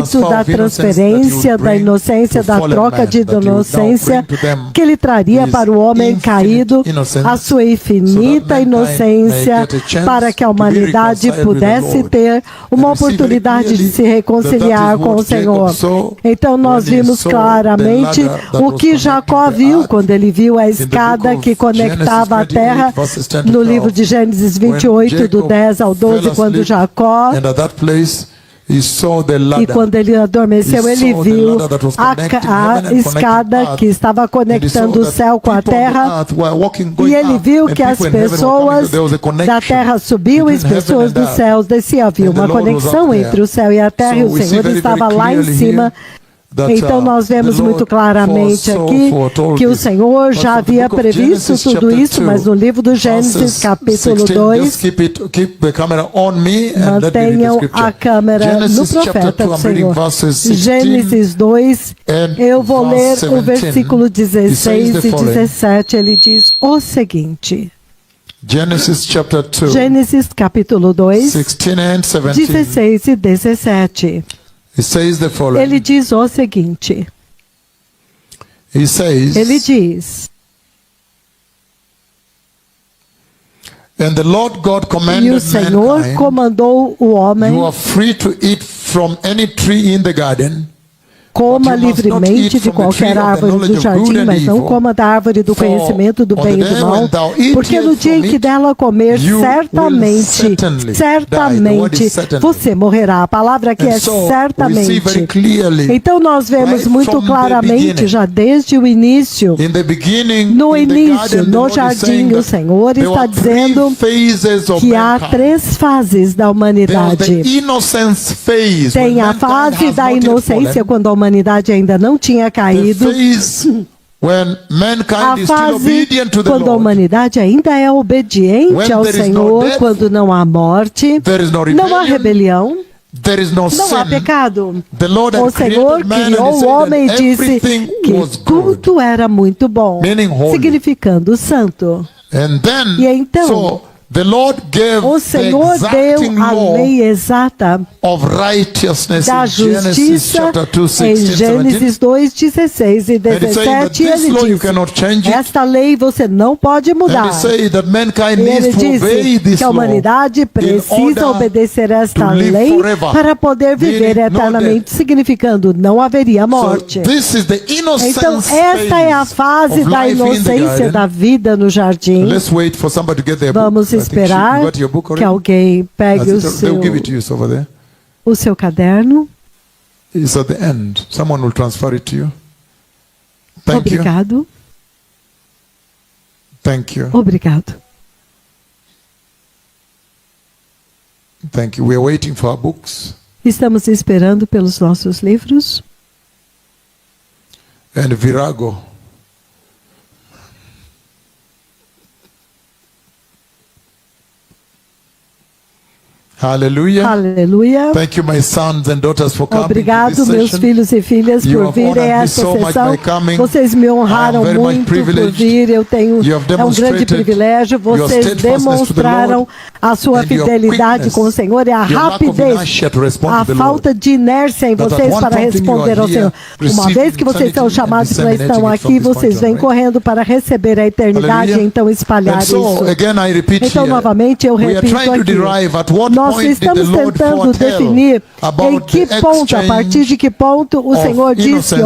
respeito da transferência da inocência, da troca de inocência que Ele traria para o homem caído, a sua infinita inocência, para que a humanidade pudesse ter uma oportunidade de se reconciliar com o Senhor. Então nós vimos claramente o que Jacó viu quando ele viu a escada que conectava a terra no livro de Gênesis 28, do 10 ao 12, quando Jacó, e quando ele adormeceu, ele viu a escada que estava conectando o céu com a terra, e ele viu que as pessoas da terra subiam e as pessoas dos céus desciam. Havia uma conexão entre o céu e a terra, e o Senhor estava lá em cima. Então nós vemos muito claramente aqui que o Senhor já havia previsto tudo isso, mas no livro do Gênesis, capítulo 2, mantenham a câmera no profeta do Senhor. Gênesis 2, eu vou ler o versículo 16 e 17, ele diz o seguinte. Gênesis capítulo 2, 16 e 17. Ele diz o seguinte. Ele diz. E o Senhor comandou o homem. You are free to eat from any tree in the garden. Coma livremente de qualquer árvore do jardim, mas não coma da árvore do conhecimento do bem e do mal, porque no dia em que dela comer, certamente você morrerá. A palavra aqui é certamente. Então nós vemos muito claramente, já desde o início, no jardim, o Senhor está dizendo que há 3 fases da humanidade. Tem a fase da inocência, quando a humanidade ainda não tinha caído. A fase quando a humanidade ainda é obediente ao Senhor, quando não há morte, não há rebelião, não há pecado. O Senhor criou o homem e disse que tudo era muito bom, significando santo. E então o Senhor deu a lei exata da justiça em Gênesis 2, 16 e 17. E ele diz, esta lei você não pode mudar. E ele disse que a humanidade precisa obedecer a esta lei para poder viver eternamente, significando não haveria morte. Então esta é a fase da inocência da vida no jardim. Vamos esperar que alguém pegue o seu caderno. Obrigado. Obrigado. Estamos esperando pelos nossos livros. And Virago. Hallelujah. Aleluia. Thank you, my sons and daughters, for coming. Obrigado, meus filhos e filhas, por virem a esta sessão. Vocês me honraram muito por vir. É um grande privilégio. Vocês demonstraram a sua fidelidade com o Senhor e a rapidez, a falta de inércia em vocês para responder ao Senhor. Uma vez que vocês são chamados para estar aqui, vocês vêm correndo para receber a eternidade e então espalhar isso. Então, novamente, eu repito aqui. Nós estamos tentando definir em que ponto, a partir de que ponto o Senhor disse que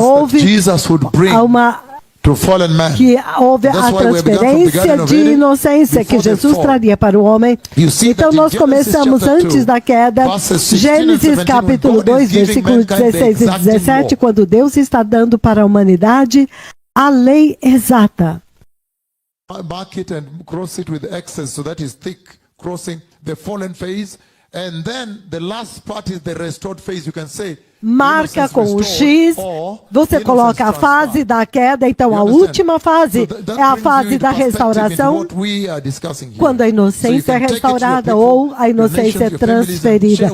houve a transferência de inocência que Jesus traria para o homem. Então nós começamos antes da queda, Gênesis capítulo 2, versículos 16 e 17, quando Deus está dando para a humanidade a lei exata. Mark it and cross it with X's, so that is thick, crossing the fallen phase. And then the last part is the restored phase. You can say, marca com o X, você coloca a fase da queda, então a última fase é a fase da restauração, quando a inocência é restaurada ou a inocência é transferida.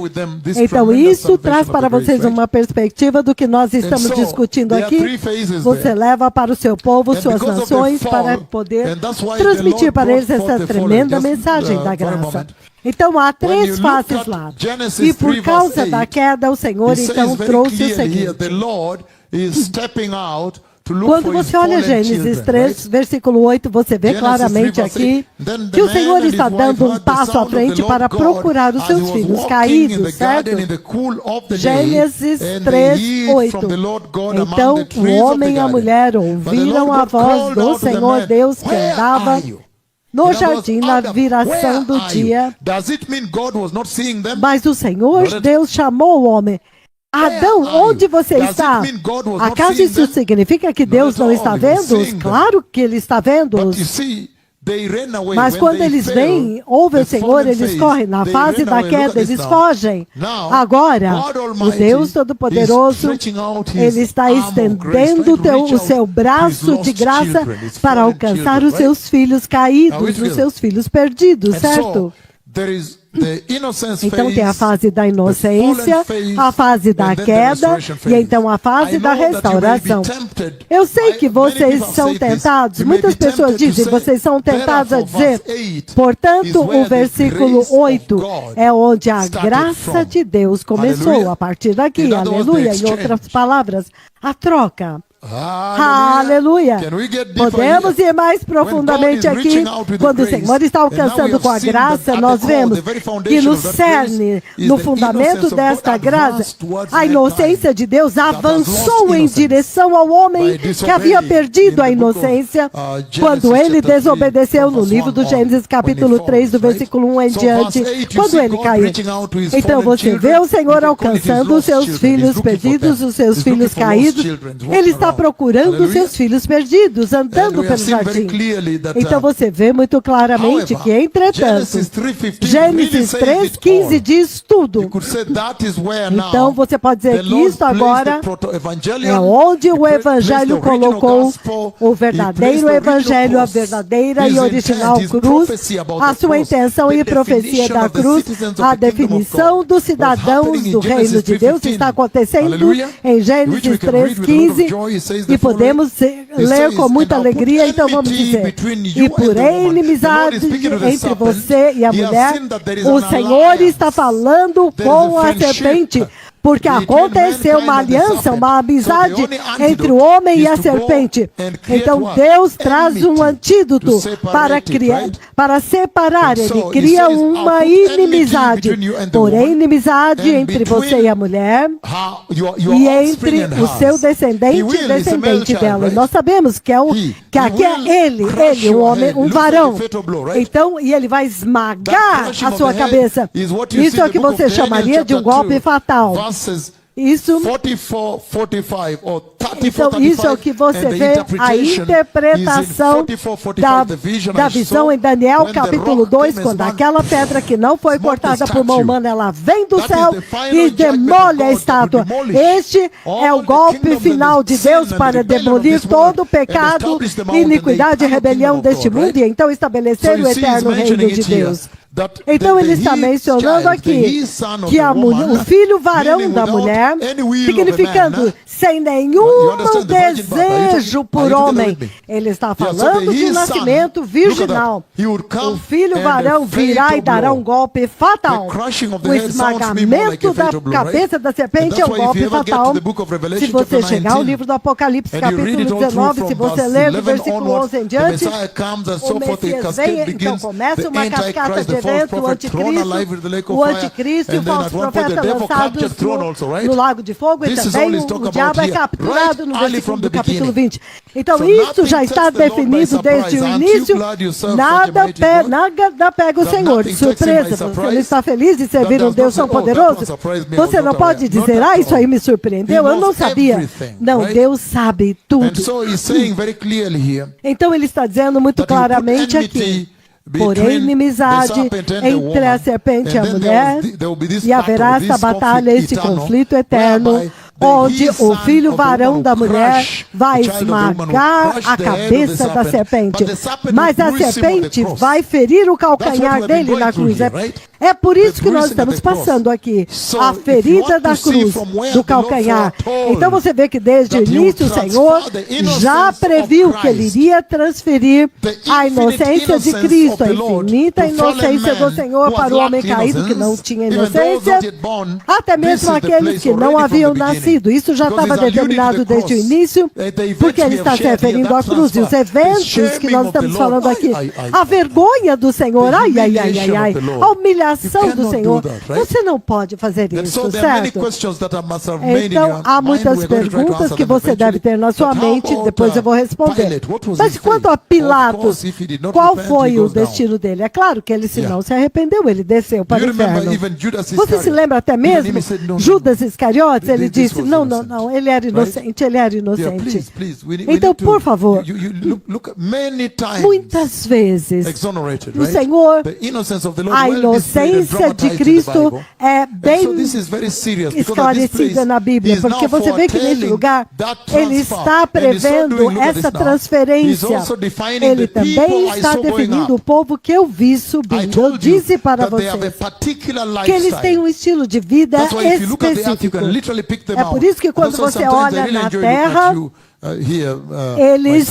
Então isso traz para vocês uma perspectiva do que nós estamos discutindo aqui. Você leva para o seu povo, suas nações, para poder transmitir para eles essa tremenda mensagem da graça. Então há três faces lá. E por causa da queda, o Senhor então trouxe o seguinte. Quando você olha Gênesis 3, versículo 8, você vê claramente aqui que o Senhor está dando um passo à frente para procurar os seus filhos caídos, certo? Gênesis 3, 8. Então o homem e a mulher ouviram a voz do Senhor Deus que andava no jardim na viração do dia. Mas o Senhor Deus chamou o homem. Adão, onde você está? Acaso isso significa que Deus não está vendo-os? Claro que Ele está vendo-os. Mas quando eles vêm, ouvem o Senhor, eles correm. Na fase da queda, eles fogem. Agora, o Deus Todo-Poderoso, Ele está estendendo o seu braço de graça para alcançar os seus filhos caídos, os seus filhos perdidos, certo? Então tem a fase da inocência, a fase da queda e então a fase da restauração. Eu sei que vocês são tentados, muitas pessoas dizem, vocês são tentados a dizer, portanto o versículo 8 é onde a graça de Deus começou, a partir daqui, aleluia, em outras palavras, a troca. Aleluia! Podemos ir mais profundamente aqui. Quando o Senhor está alcançando com a graça, nós vemos que no cerne, no fundamento desta graça, a inocência de Deus avançou em direção ao homem que havia perdido a inocência quando ele desobedeceu no livro do Gênesis capítulo 3, do versículo 1 em diante, quando ele caiu. Então você vê o Senhor alcançando os seus filhos perdidos, os seus filhos caídos. Ele está procurando seus filhos perdidos, andando pelo jardim. Então você vê muito claramente que, entretanto, Gênesis 3:15 diz tudo. Então você pode dizer que isso agora é onde o Evangelho colocou o verdadeiro Evangelho, a verdadeira e original cruz, a sua intenção e profecia da cruz, a definição dos cidadãos do reino de Deus está acontecendo em Gênesis 3:15. E podemos ler com muita alegria, então vamos dizer, e por inimizade entre você e a mulher, o Senhor está falando com a serpente, porque aconteceu uma aliança, uma amizade entre o homem e a serpente. Então Deus traz um antídoto para separar. Ele cria uma inimizade. Porém, inimizade entre você e a mulher e entre o seu descendente e o descendente dela. Nós sabemos que aqui é ele, um homem, um varão. Então, e ele vai esmagar a sua cabeça. Isso é o que você chamaria de um golpe fatal. Isso, então, isso é o que você vê, a interpretação da visão em Daniel capítulo 2, quando aquela pedra que não foi cortada por mão humana, ela vem do céu e demole a estátua. Este é o golpe final de Deus para demolir todo o pecado, iniquidade e rebelião deste mundo e então estabelecer o eterno reino de Deus. Então ele está mencionando aqui que o filho varão da mulher, significando sem nenhum desejo por homem. Ele está falando de um nascimento virginal. O filho varão virá e dará um golpe fatal. O esmagamento da cabeça da serpente é um golpe fatal. Se você chegar ao livro do Apocalipse, capítulo 19, se você ler do versículo 11 em diante, o Messias vem, então começa uma cascata de o anticristo e o falso profeta lançados no lago de fogo, e também o diabo é capturado no versículo do capítulo 20. Então isso já está definido desde o início. Nada pega o Senhor de surpresa. Você não está feliz de servir um Deus tão poderoso? Você não pode dizer, isso aí me surpreendeu, eu não sabia. Não, Deus sabe tudo. Então ele está dizendo muito claramente aqui, porém, inimizade entre a serpente e a mulher, e haverá esta batalha, este conflito eterno, onde o filho varão da mulher vai esmagar a cabeça da serpente. Mas a serpente vai ferir o calcanhar dele na cruz. É por isso que nós estamos passando aqui a ferida da cruz, do calcanhar. Então você vê que desde o início o Senhor já previu que Ele iria transferir a inocência de Cristo, a infinita inocência do Senhor para o homem caído que não tinha inocência, até mesmo aqueles que não haviam nascido. Isso já estava determinado desde o início, porque Ele está se referindo à cruz. E os eventos que nós estamos falando aqui, a vergonha do Senhor, a humilhação do Senhor. Você não pode fazer isso, certo? Então, há muitas perguntas que você deve ter na sua mente, depois eu vou responder. Mas quanto a Pilatos, qual foi o destino dele? É claro que ele, se não se arrependeu, ele desceu para o inferno. Você se lembra até mesmo? Judas Iscariotes, ele disse, não, ele era inocente, Então, por favor, muitas vezes, o Senhor, a inocência de Cristo é bem esclarecida na Bíblia, porque você vê que nesse lugar, ele está prevendo essa transferência. Ele também está definindo o povo que eu vi subindo. Eu disse para vocês que eles têm um estilo de vida específico. É por isso que quando você olha na terra, eles,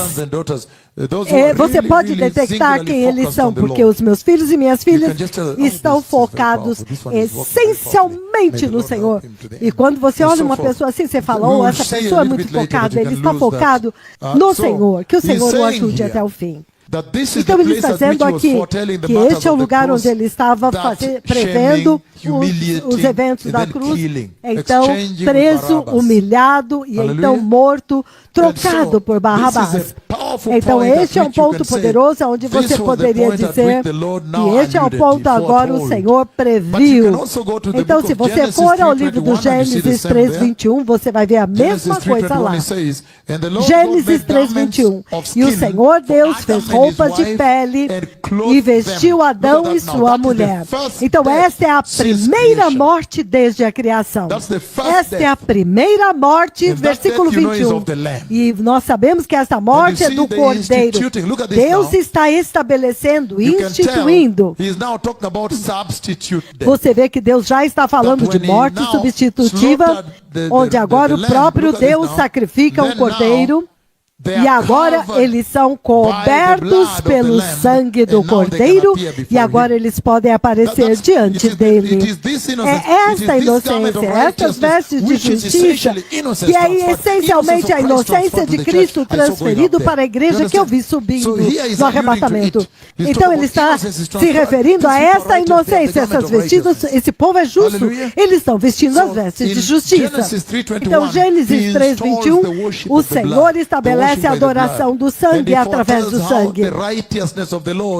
você pode detectar quem eles são, porque os meus filhos e minhas filhas estão focados essencialmente no Senhor. E quando você olha uma pessoa assim, você fala, oh, essa pessoa é muito focada, ele está focado no Senhor, que o Senhor o ajude até o fim. Então ele está dizendo aqui que este é o lugar onde ele estava prevendo os eventos da cruz. Então, preso, humilhado e então morto, trocado por Barrabás. Então, este é um ponto poderoso onde você poderia dizer que este é o ponto agora o Senhor previu. Então, se você for ao livro do Gênesis 3:21, você vai ver a mesma coisa lá. Gênesis 3:21. E o Senhor Deus fez roupas de pele e vestiu Adão e sua mulher. Então, esta é a primeira morte desde a criação. Esta é a primeira morte, versículo 21. E nós sabemos que essa morte é do Cordeiro. Deus está estabelecendo, instituindo. Você vê que Deus já está falando de morte substitutiva, onde agora o próprio Deus sacrifica um Cordeiro. E agora eles são cobertos pelo sangue do Cordeiro e agora eles podem aparecer diante dele. É esta inocência, estas vestes de justiça, que é essencialmente a inocência de Cristo transferido para a igreja que eu vi subindo no arrebatamento. Então ele está se referindo a esta inocência, essas vestidas, esse povo é justo, eles estão vestindo as vestes de justiça. Então Gênesis 3:21, o Senhor estabelece a adoração do sangue através do sangue.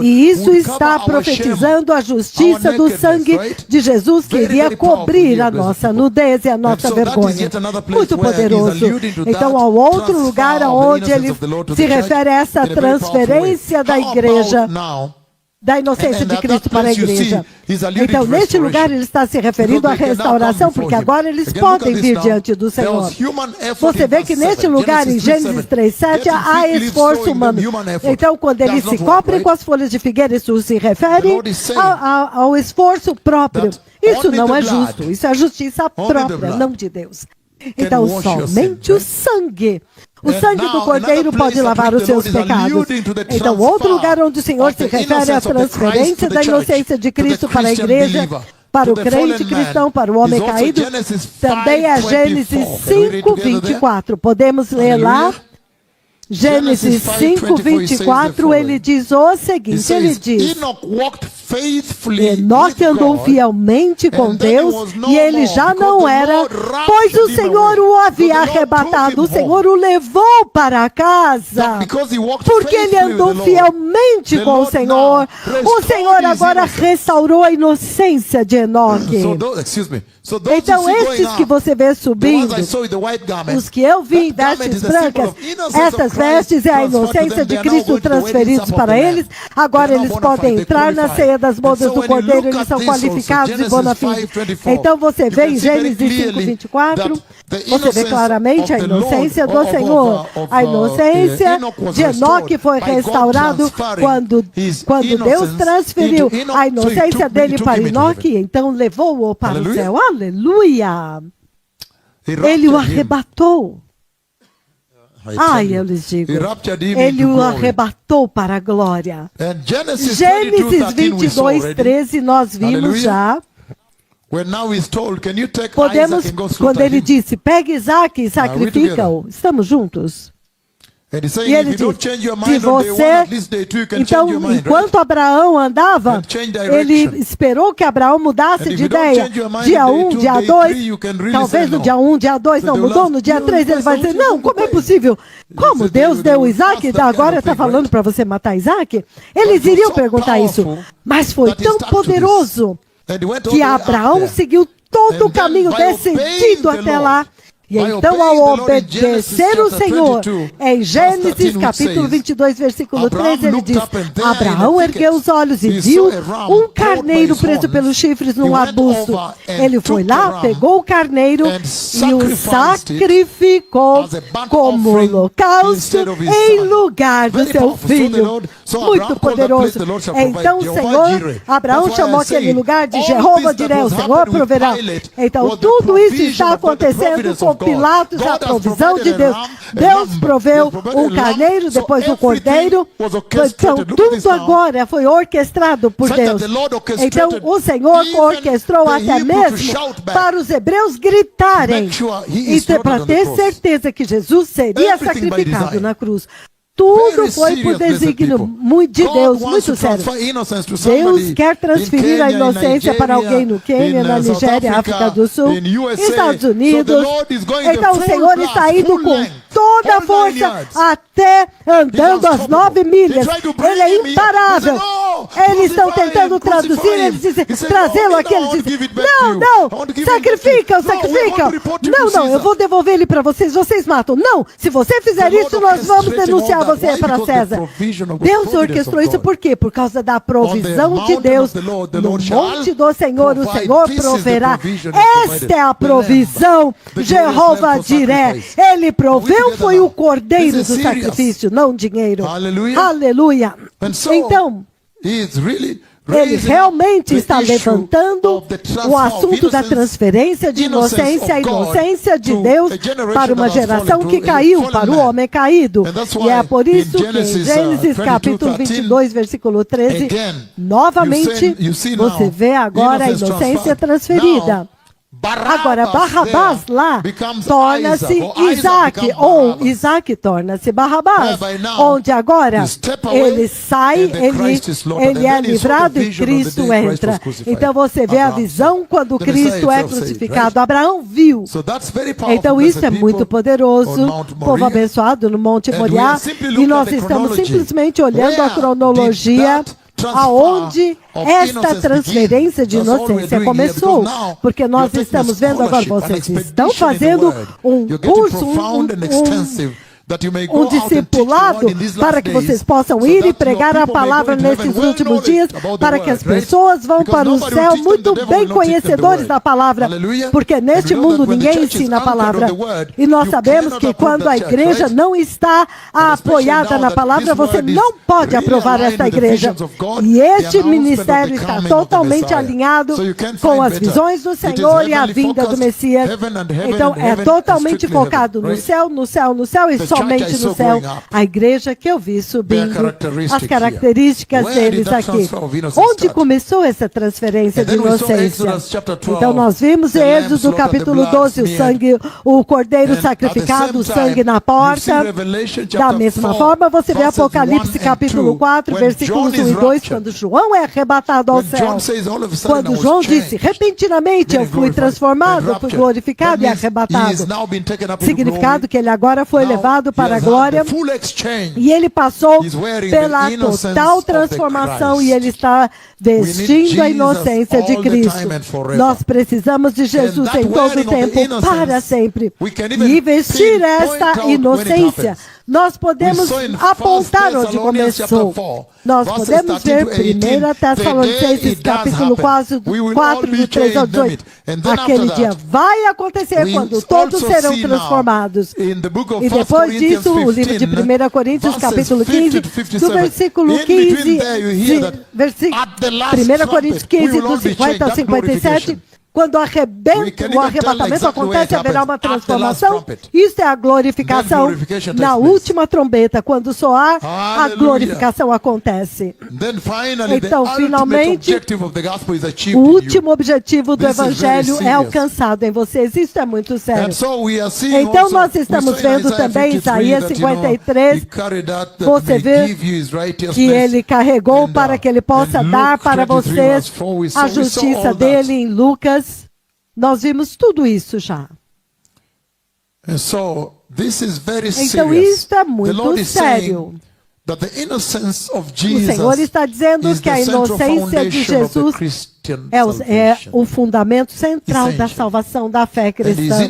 E isso está profetizando a justiça do sangue de Jesus que iria cobrir a nossa nudez e a nossa vergonha. Muito poderoso. Então, ao outro lugar onde ele se refere a essa transferência da igreja, da inocência de Cristo para a igreja. Então, neste lugar, ele está se referindo à restauração, porque agora eles podem vir diante do Senhor. Você vê que neste lugar, em Gênesis 3:7, há esforço humano. Então, quando eles se cobrem com as folhas de figueira, isso se refere ao esforço próprio. Isso não é justo, isso é justiça própria, não de Deus. Então, somente o sangue. O sangue do Cordeiro pode lavar os seus pecados. Então, outro lugar onde o Senhor se refere à transferência da inocência de Cristo para a igreja, para o crente cristão, para o homem caído, também é Gênesis 5:24. Podemos ler lá. Gênesis 5:24, ele diz o seguinte, ele diz, Enoque andou fielmente com Deus e ele já não era, pois o Senhor o havia arrebatado, o Senhor o levou para casa, porque ele andou fielmente com o Senhor agora restaurou a inocência de Enoque. Então, estes que você vê subindo, os que eu vi em vestes brancas, estas vestes é a inocência de Cristo transferidos para eles, agora eles podem entrar na ceia das bodas do Cordeiro, eles são qualificados e bona fide. Então você vê em Gênesis 5:24, você vê claramente a inocência do Senhor. A inocência de Enoque foi restaurado quando Deus transferiu a inocência dele para Enoque, então levou-o para o céu. Aleluia! Ele o arrebatou. Eu lhes digo, ele o arrebatou para a glória. Gênesis 22:13, nós vimos já. Quando ele disse, pegue Isaac e sacrifica-o. Estamos juntos? E ele disse, se você... Então, enquanto Abraão andava, ele esperou que Abraão mudasse de ideia. Dia 1, dia 2, talvez no dia 1, dia 2 não mudou, no dia 3 ele vai dizer, não, como é possível? Como Deus deu Isaac, agora está falando para você matar Isaac? Eles iriam perguntar isso, mas foi tão poderoso que Abraão seguiu todo o caminho decidido até lá. E então, ao obedecer o Senhor, em Gênesis capítulo 22, versículo 3, ele diz, Abraão ergueu os olhos e viu um carneiro preso pelos chifres num arbusto. Ele foi lá, pegou o carneiro e o sacrificou como holocausto em lugar do seu filho. Muito poderoso. Então o Senhor, Abraão chamou aquele lugar de Jeová Jireh, o Senhor proverá. Então tudo isso está acontecendo com Pilatos, a provisão de Deus. Deus proveu o carneiro, depois o cordeiro. Então tudo agora foi orquestrado por Deus. Então o Senhor orquestrou até mesmo para os hebreus gritarem. Então, para ter certeza que Jesus seria sacrificado na cruz. Tudo foi por desígnio de Deus, muito sério. Deus quer transferir a inocência para alguém no Quênia, na Nigéria, África do Sul, Estados Unidos. Então o Senhor está indo com toda a força, até andando as 9 milhas. Ele é imparável. Eles estão tentando traduzir, eles dizem, trazê-lo aqui. Eles dizem, não, sacrificam. Não, eu vou devolver ele para vocês, vocês matam. Não, se você fizer isso, nós vamos denunciar você para César. Deus orquestrou isso por quê? Por causa da provisão de Deus. No monte do Senhor, o Senhor proverá. Esta é a provisão. Jeová Jireh. Ele proveu, foi o cordeiro do sacrifício, não dinheiro. Aleluia. Então, ele realmente está levantando o assunto da transferência de inocência, a inocência de Deus para uma geração que caiu, para o homem caído. E é por isso que em Gênesis capítulo 22, versículo 13, novamente você vê agora a inocência transferida. Agora, Barrabás lá torna-se Isaac, ou Isaac torna-se Barrabás, onde agora ele sai, ele é livrado e Cristo entra. Então você vê a visão quando Cristo é crucificado. Abraão viu. Então isso é muito poderoso, povo abençoado no Monte Moriá, e nós estamos simplesmente olhando a cronologia aonde esta transferência de inocência começou, porque nós estamos vendo agora, vocês estão fazendo um curso, um discipulado para que vocês possam ir e pregar a palavra nesses últimos dias, para que as pessoas vão para o céu muito bem conhecedores da palavra, porque neste mundo ninguém ensina a palavra. E nós sabemos que quando a igreja não está apoiada na palavra, você não pode aprovar esta igreja. E este ministério está totalmente alinhado com as visões do Senhor e a vinda do Messias. Então é totalmente focado no céu e somente no céu. A igreja que eu vi subindo, as características deles aqui. Onde começou essa transferência de inocência? Então nós vimos em Êxodo capítulo 12, o sangue, o cordeiro sacrificado, o sangue na porta. Da mesma forma, você vê Apocalipse capítulo 4, versículos 1 e 2, quando João é arrebatado ao céu. Quando João disse, repentinamente eu fui transformado, fui glorificado e arrebatado. Significado que ele agora foi levado para a glória e ele passou pela total transformação e ele está vestindo a inocência de Cristo. Nós precisamos de Jesus em todo o tempo, para sempre. E vestir esta inocência Nós podemos apontar onde começou. Nós podemos ver 1 Tessalonicenses capítulo 4, do 3 ao 18. Aquele dia vai acontecer quando todos serão transformados. E depois disso, o livro de 1 Coríntios capítulo 15, do versículo 15, 1 Coríntios 15, do 50 ao 57, quando o arrebatamento acontece, haverá uma transformação. Isso é a glorificação na última trombeta. Quando soar, a glorificação acontece. Então, finalmente, o último objetivo do Evangelho é alcançado em vocês. Isso é muito sério. Então, nós estamos vendo também Isaías 53. Você vê que ele carregou para que ele possa dar para vocês a justiça dele em Lucas. Nós vimos tudo isso já. Então, isto é muito sério. O Senhor está dizendo que a inocência de Jesus é o fundamento central da salvação da fé cristã.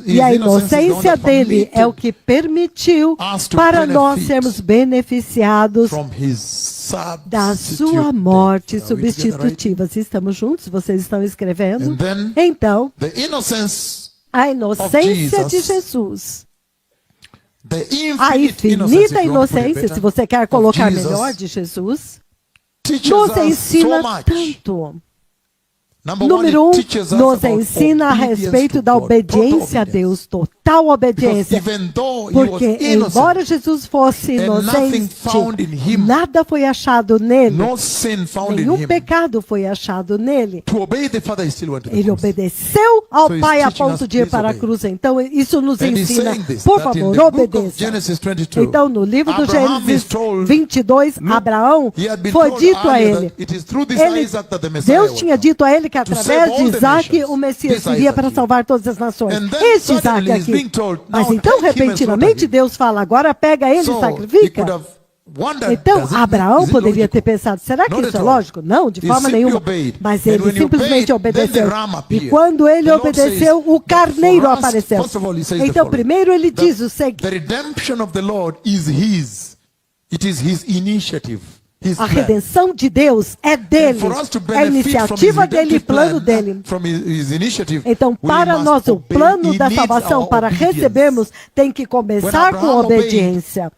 E a inocência dele é o que permitiu para nós sermos beneficiados da sua morte substitutiva. Se estamos juntos, vocês estão escrevendo? Então, a inocência de Jesus, a infinita inocência, se você quer colocar melhor, de Jesus, nos ensina tanto. Número 1, nos ensina a respeito da obediência a Deus, total obediência. Porque, embora Jesus fosse inocente, nada foi achado nele. Nenhum pecado foi achado nele. Ele obedeceu ao Pai a ponto de ir para a cruz. Então, isso nos ensina, por favor, obedeça. Então, no livro do Gênesis 22, Abraão, foi dito a ele, Deus tinha dito a ele que através de Isaac o Messias viria para salvar todas as nações. Este Isaac aqui. Mas então, repentinamente, Deus fala, agora pega ele e sacrifica. Então, Abraão poderia ter pensado, será que isso é lógico? Não, de forma nenhuma. Mas ele simplesmente obedeceu. E quando ele obedeceu, o carneiro apareceu. Então, primeiro ele diz o seguinte: a redenção de Deus é dele, é a iniciativa dele e plano dele. Então, para nós, o plano da salvação, para recebermos, tem que começar com obediência.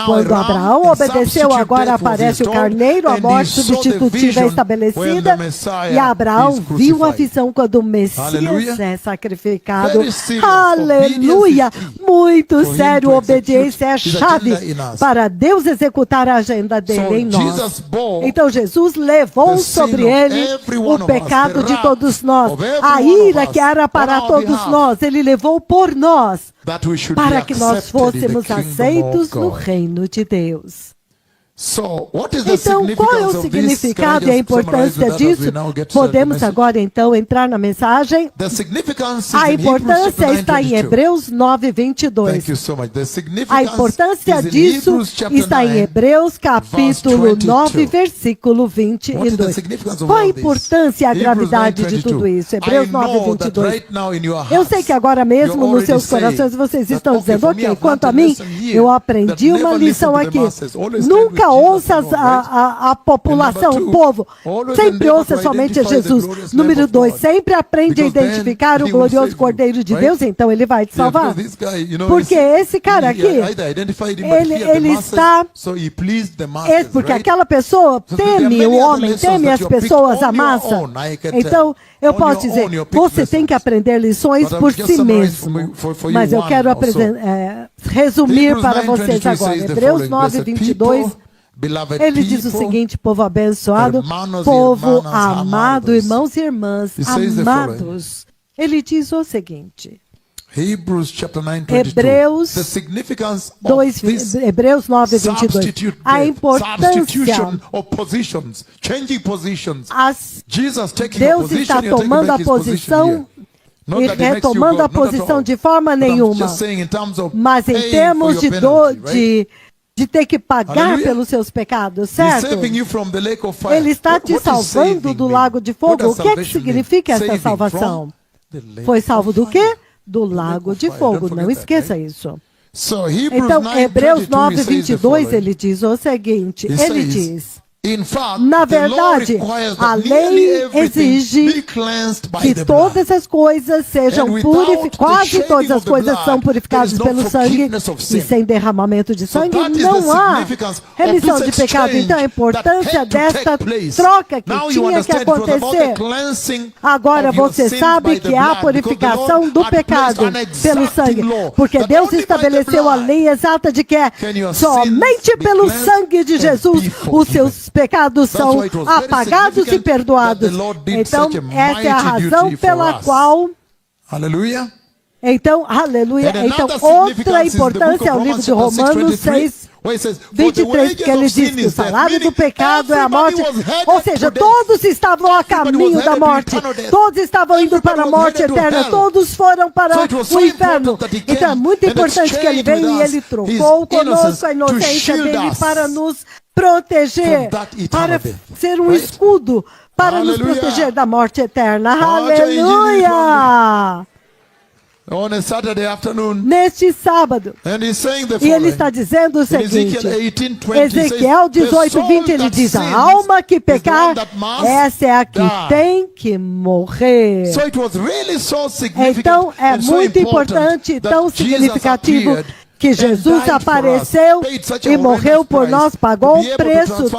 Quando Abraão obedeceu, agora aparece o carneiro, a morte substitutiva é estabelecida, e Abraão viu a visão quando o Messias é sacrificado. Aleluia! Muito sério, obediência é a chave para Deus executar a agenda dele em nós. Então Jesus levou sobre ele o pecado de todos nós, a ira que era para todos nós, ele levou por nós, para que nós fôssemos aceitos no reino de Deus. Então, qual é o significado e a importância disso? Podemos agora, então, entrar na mensagem. A importância está em Hebreus 9, 22. A importância disso está em Hebreus capítulo 9, versículo 22. Qual a importância e a gravidade de tudo isso? Hebreus 9, 22. Eu sei que agora mesmo nos seus corações vocês estão dizendo, ok, quanto a mim, eu aprendi uma lição aqui. Nunca ouça a população, o povo. Sempre ouça somente a Jesus. Número 2, sempre aprende a identificar o glorioso Cordeiro de Deus, então ele vai te salvar. Porque esse cara aqui, ele está... Porque aquela pessoa teme o homem, teme as pessoas, a massa. Então, eu posso dizer, você tem que aprender lições por si mesmo. Mas eu quero resumir para vocês agora. Hebreus 9, 22. Ele diz o seguinte, povo abençoado, povo amado, irmãos e irmãs, amados. Ele diz o seguinte, Hebreus 9, 22. A importância, Deus está tomando a posição e retomando a posição de forma nenhuma, mas em termos de ter que pagar pelos seus pecados, certo? Ele está te salvando do lago de fogo. O que é que significa essa salvação? Foi salvo do quê? Do lago de fogo. Não esqueça isso. Então, Hebreus 9:22, ele diz o seguinte, ele diz, na verdade, a lei exige que todas as coisas sejam purificadas, quase todas as coisas são purificadas pelo sangue, e sem derramamento de sangue não há remissão de pecado. Então, a importância desta troca que tinha que acontecer. Agora você sabe que há purificação do pecado pelo sangue, porque Deus estabeleceu a lei exata de que é somente pelo sangue de Jesus os seus pecados são apagados e perdoados. Então, essa é a razão pela qual... Aleluia. Então, aleluia. Então, outra importância é o livro de Romanos 6:23, que ele diz que o salário do pecado é a morte. Ou seja, todos estavam a caminho da morte. Todos estavam indo para a morte eterna. Todos foram para o inferno. Então, é muito importante que ele veio e ele trocou conosco a inocência dele para nos proteger, para ser um escudo, para nos proteger da morte eterna. Aleluia! On a Saturday afternoon, neste sábado, e ele está dizendo o seguinte, Ezequiel 18:20, ele diz, a alma que pecar, essa é a que tem que morrer. Então, é muito importante, tão significativo, que Jesus apareceu e morreu por nós, pagou um preço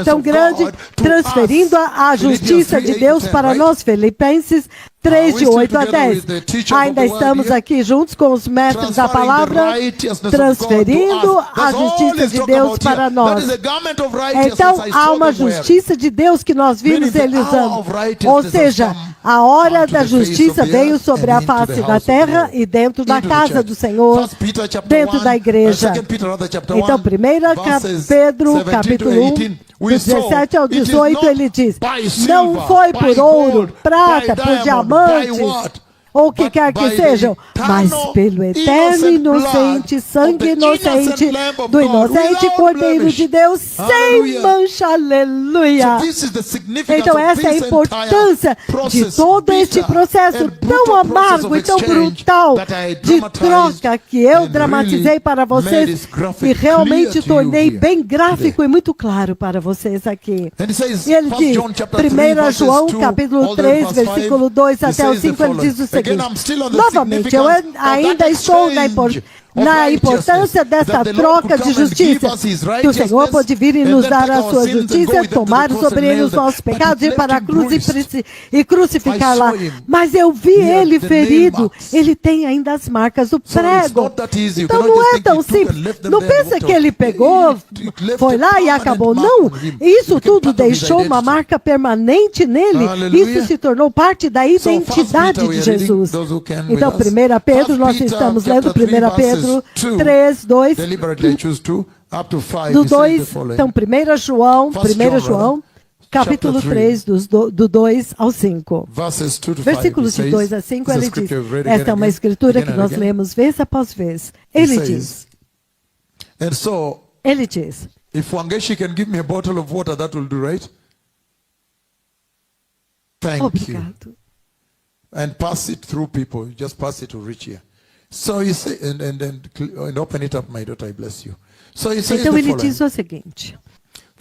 tão grande, transferindo a justiça de Deus para nós. Filipenses 3:8-10. Ainda estamos aqui juntos com os mestres da palavra, transferindo a justiça de Deus para nós. Então, há uma justiça de Deus que nós vimos ele usando. Ou seja, a hora da justiça veio sobre a face da terra e dentro da casa do Senhor, dentro da igreja. Então, 1 Pedro, capítulo 1, do 17 ao 18, ele diz, não foi por ouro, prata, por diamantes, ou o que quer que sejam, mas pelo eterno e inocente, sangue inocente, do inocente Cordeiro de Deus, sem mancha, aleluia. Então essa é a importância de todo este processo tão amargo e tão brutal de troca que eu dramatizei para vocês e realmente tornei bem gráfico e muito claro para vocês aqui. E ele diz, 1 João, capítulo 3, versículo 2 até o 5, ele diz o seguinte, novamente, eu ainda estou na importância dessa troca de justiça, que o Senhor pode vir e nos dar a sua justiça, tomar sobre ele os nossos pecados, ir para a cruz e crucificar lá. Mas eu vi ele ferido, ele tem ainda as marcas do prego. Então não é tão simples. Não pensa que ele pegou, foi lá e acabou. Não, isso tudo deixou uma marca permanente nele. Isso se tornou parte da identidade de Jesus. Então, 1 Pedro, nós estamos lendo 1 Pedro 3, 2, do 2, então 1 João, capítulo 3, do 2 ao 5. Versículos de 2 a 5, ele diz, esta é uma escritura que nós lemos vez após vez. Ele diz, if Wangeshi can give me a bottle of water, that will do, right? Thank you. And pass it through people. Just pass it to reach here. So he say, and open it up, my daughter, I bless you. So he says então ele diz o seguinte,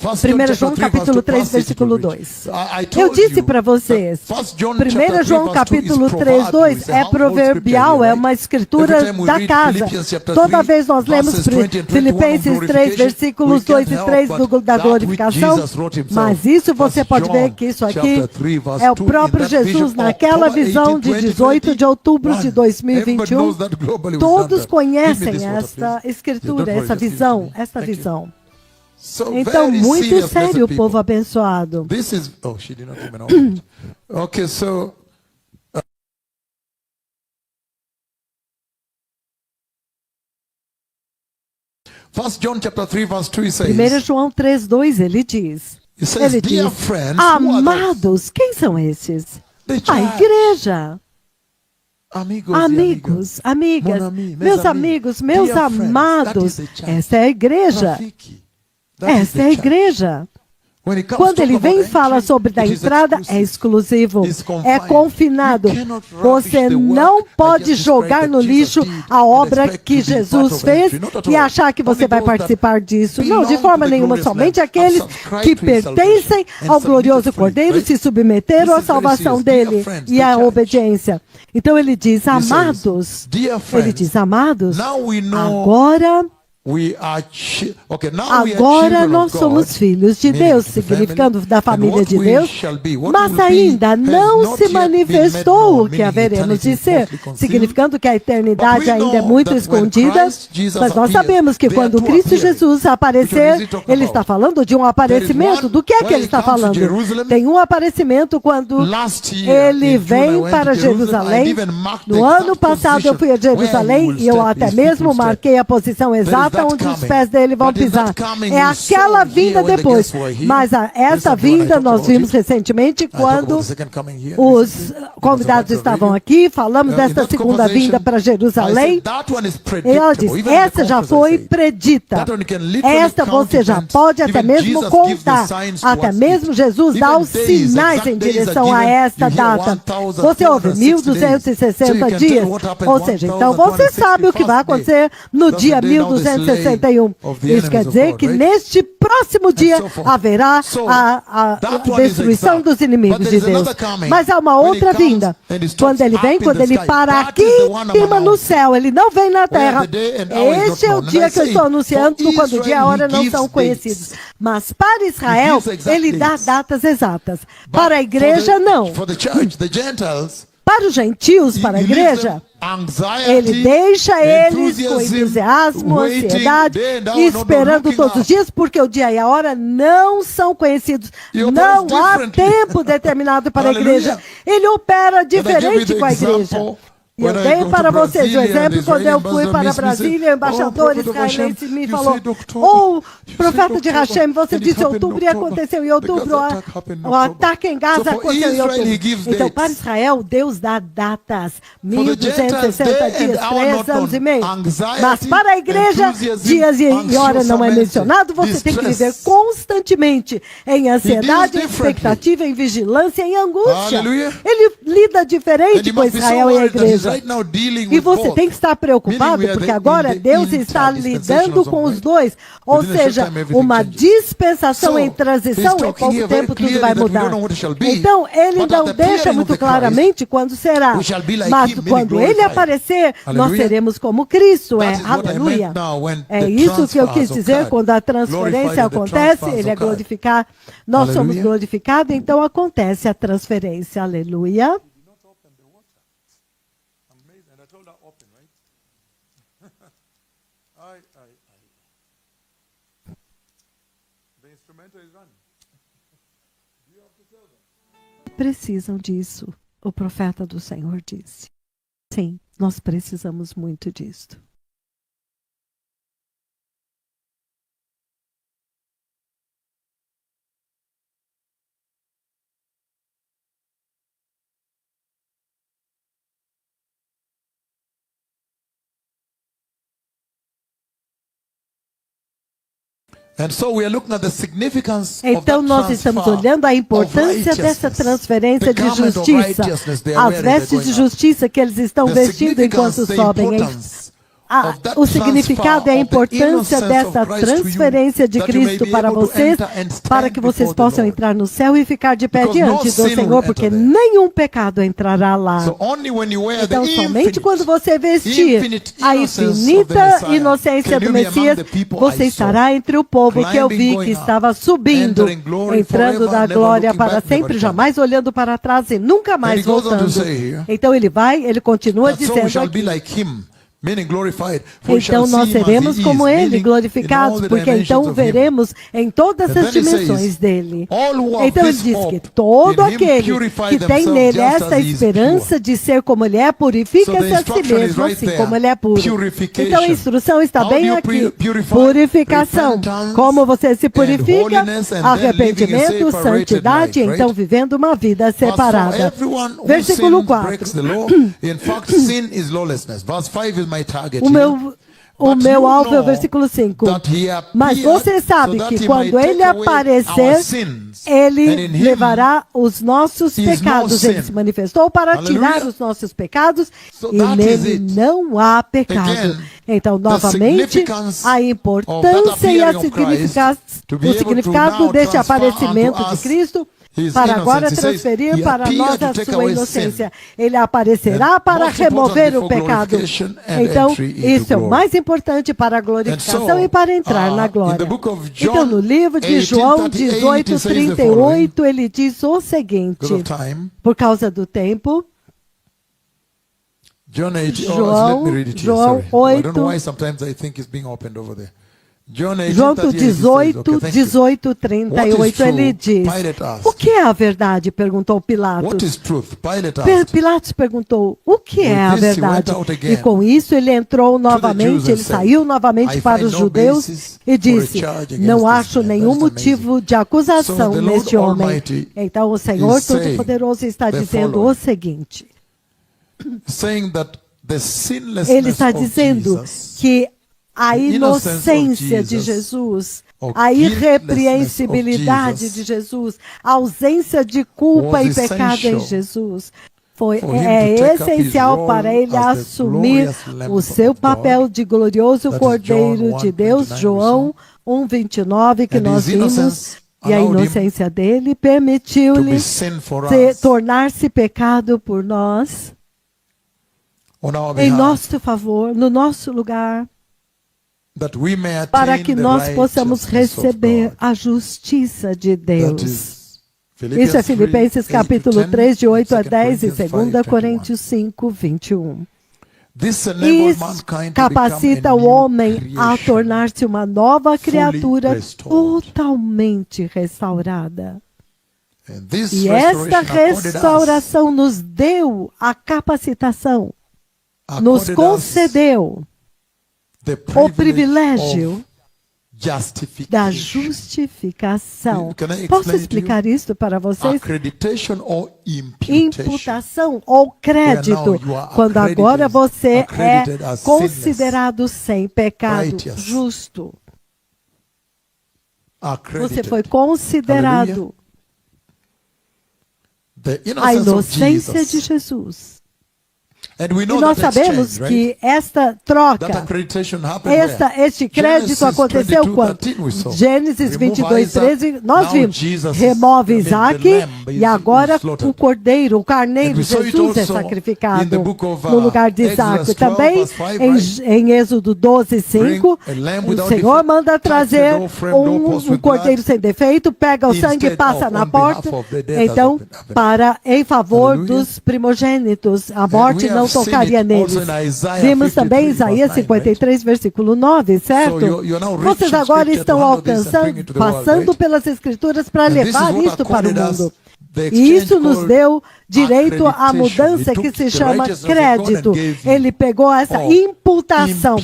1 João capítulo 3, versículo 2. Eu disse para vocês, 1 João capítulo 3, 2 é proverbial, é uma escritura da casa. Toda vez nós lemos Filipenses 3, versículos 2 e 3 da glorificação, mas isso você pode ver que isso aqui é o próprio Jesus naquela visão de 18 de outubro de 2021. Todos conhecem esta escritura, essa visão, Então, muito sério, povo abençoado. She did not even know. Okay, so John chapter 3 verse 2 says, 1 João 3, 2, ele diz, amados, quem são esses? A igreja. Amigos, amigas, meus amigos, meus amados, essa é a igreja. Essa é a igreja. Quando ele vem e fala sobre da entrada, é exclusivo, é confinado. Você não pode jogar no lixo a obra que Jesus fez e achar que você vai participar disso. Não, de forma nenhuma, somente aqueles que pertencem ao glorioso Cordeiro se submeteram à salvação dele e à obediência. Então ele diz, amados, agora nós somos filhos de Deus, significando da família de Deus, mas ainda não se manifestou o que haveremos de ser, significando que a eternidade ainda é muito escondida, mas nós sabemos que quando Cristo Jesus aparecer, ele está falando de um aparecimento. Do que é que ele está falando? Tem um aparecimento quando ele vem para Jerusalém. No ano passado eu fui a Jerusalém e eu até mesmo marquei a posição exata onde os pés dele vão pisar. É aquela vinda depois. Mas essa vinda nós vimos recentemente quando os convidados estavam aqui, falamos desta segunda vinda para Jerusalém. E ela diz, essa já foi predita. Esta você já pode até mesmo contar. Até mesmo Jesus dá os sinais em direção a esta data. Você ouve 1260 dias. Ou seja, então você sabe o que vai acontecer no dia 1261. Isso quer dizer que neste próximo dia haverá a destruição dos inimigos de Deus. Mas há uma outra vinda. Quando ele vem, quando ele para aqui em cima no céu, ele não vem na terra. Este é o dia que eu estou anunciando, quando o dia e a hora não são conhecidos. Mas para Israel, ele dá datas exatas. Para a igreja, não. Para os gentios, para a igreja, ele deixa eles com entusiasmo, ansiedade, esperando todos os dias, porque o dia e a hora não são conhecidos. Não há tempo determinado para a igreja. Ele opera diferente com a igreja. E eu dei para vocês o exemplo quando eu fui para Brasília, o embaixador israelense me falou, profeta de Hashem, você disse outubro e aconteceu em outubro, o ataque em Gaza aconteceu em outubro. Então, para Israel, Deus dá datas, 1260 dias, 3 anos e meio. Mas para a igreja, dias e hora não é mencionado, você tem que viver constantemente em ansiedade, em expectativa, em vigilância, em angústia. Ele lida diferente com Israel e a igreja. E você tem que estar preocupado, porque agora Deus está lidando com os dois. Ou seja, uma dispensação em transição, em pouco tempo tudo vai mudar. Então, ele não deixa muito claramente quando será. Mas quando ele aparecer, nós seremos como Cristo. Aleluia. É isso que eu quis dizer, quando a transferência acontece, ele é glorificado, nós somos glorificados, então acontece a transferência. Aleluia. Precisam disso, o profeta do Senhor disse. Sim, nós precisamos muito disto. Então nós estamos olhando a importância dessa transferência de justiça, as vestes de justiça que eles estão vestindo enquanto sobem. O significado e a importância dessa transferência de Cristo para vocês, para que vocês possam entrar no céu e ficar de pé diante do Senhor, porque nenhum pecado entrará lá. Então, somente quando você vestir a infinita inocência do Messias, você estará entre o povo que eu vi que estava subindo, entrando da glória para sempre, jamais olhando para trás e nunca mais voltando. Então ele vai, ele continua dizendo aqui. Então nós seremos como ele, glorificados, porque então veremos em todas as dimensões dele. Então ele diz que todo aquele que tem nele essa esperança de ser como ele é, purifica-se a si mesmo, assim como ele é puro. Então a instrução está bem aqui. Purificação. Como você se purifica? Arrependimento, santidade, então vivendo uma vida separada. Versículo 4. o meu alvo é o versículo 5. Mas você sabe que quando ele aparecer, ele levará os nossos pecados. Ele se manifestou para tirar os nossos pecados e nele não há pecado. Então, novamente, a importância e o significado deste aparecimento de Cristo para agora transferir para nós a sua inocência. Ele aparecerá para remover o pecado. Então, isso é o mais importante para a glorificação e para entrar na glória. Então, no livro de João 18:38, ele diz o seguinte, por causa do tempo, João 8, João 18:38, ele diz, o que é a verdade? Perguntou Pilatos. Pilatos perguntou, o que é a verdade? E com isso ele entrou novamente, ele saiu novamente para os judeus e disse, não acho nenhum motivo de acusação neste homem. Então o Senhor Todo-Poderoso está dizendo o seguinte, ele está dizendo que a inocência de Jesus, a irrepreensibilidade de Jesus, a ausência de culpa e pecado em Jesus, é essencial para ele assumir o seu papel de glorioso Cordeiro de Deus, João 1:29, que nós vimos, e a inocência dele permitiu-lhe tornar-se pecado por nós, em nosso favor, no nosso lugar, para que nós possamos receber a justiça de Deus. Isso é Filipenses capítulo 3, de 8 a 10 e 2 Coríntios 5, 21. Isso capacita o homem a tornar-se uma nova criatura totalmente restaurada. E esta restauração nos deu a capacitação, nos concedeu o privilégio da justificação. Posso explicar isso para vocês? Imputação ou crédito, quando agora você é considerado sem pecado, justo. Você foi considerado a inocência de Jesus. E nós sabemos que esta troca, este crédito aconteceu quando? Gênesis 22:13, nós vimos, remove Isaac e agora o cordeiro, o carneiro, Jesus é sacrificado no lugar de Isaac. Também em Êxodo 12:5, o Senhor manda trazer um cordeiro sem defeito, pega o sangue e passa na porta, então, em favor dos primogênitos, a morte não tocaria neles. Vimos também Isaías 53, versículo 9, certo? Vocês agora estão passando pelas Escrituras para levar isto para o mundo. E isso nos deu direito à mudança que se chama crédito. Ele pegou essa imputação,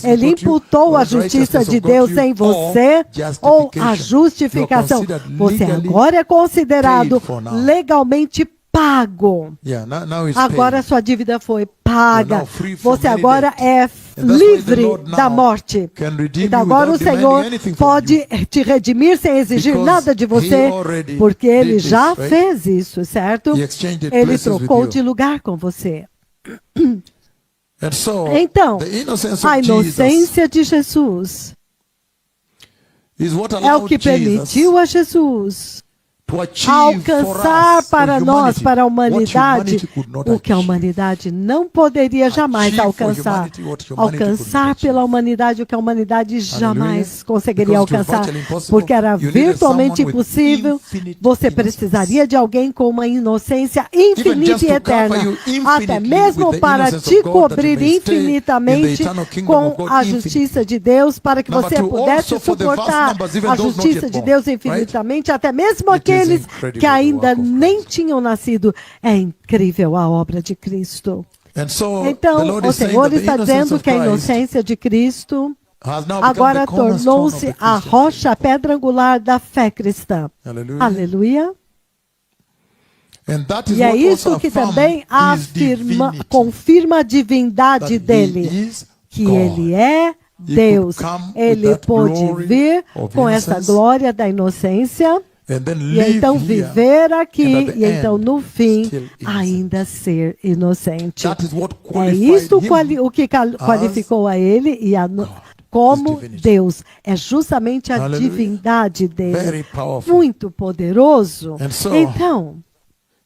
ele imputou a justiça de Deus em você, ou a justificação. Você agora é considerado legalmente pago. Agora sua dívida foi paga. Você agora é livre da morte. Então agora o Senhor pode te redimir sem exigir nada de você, porque Ele já fez isso, certo? Ele trocou de lugar com você. Então, a inocência de Jesus é o que permitiu a Jesus alcançar para nós, para a humanidade, o que a humanidade não poderia jamais alcançar. Alcançar pela humanidade o que a humanidade jamais conseguiria alcançar, porque era virtualmente impossível. Você precisaria de alguém com uma inocência infinita e eterna, até mesmo para te cobrir infinitamente com a justiça de Deus, para que você pudesse suportar a justiça de Deus infinitamente, até mesmo aqueles que ainda nem tinham nascido. É incrível a obra de Cristo. Então, o Senhor está dizendo que a inocência de Cristo agora tornou-se a rocha, a pedra angular da fé cristã. Aleluia. And that is E é what isso also que affirms também his divinity, confirma a divindade that dele, he is que God. ele é Deus. come with Ele that pôde glory vir of com essa innocence, glória da inocência and then e live então here, viver aqui and at the e então end, no fim still innocent. ainda ser inocente. That is what É qualified isto him o que qualificou a ele e como divinity. Deus. É justamente a Hallelujah. divindade dele. Very powerful. Muito poderoso. And so, Então,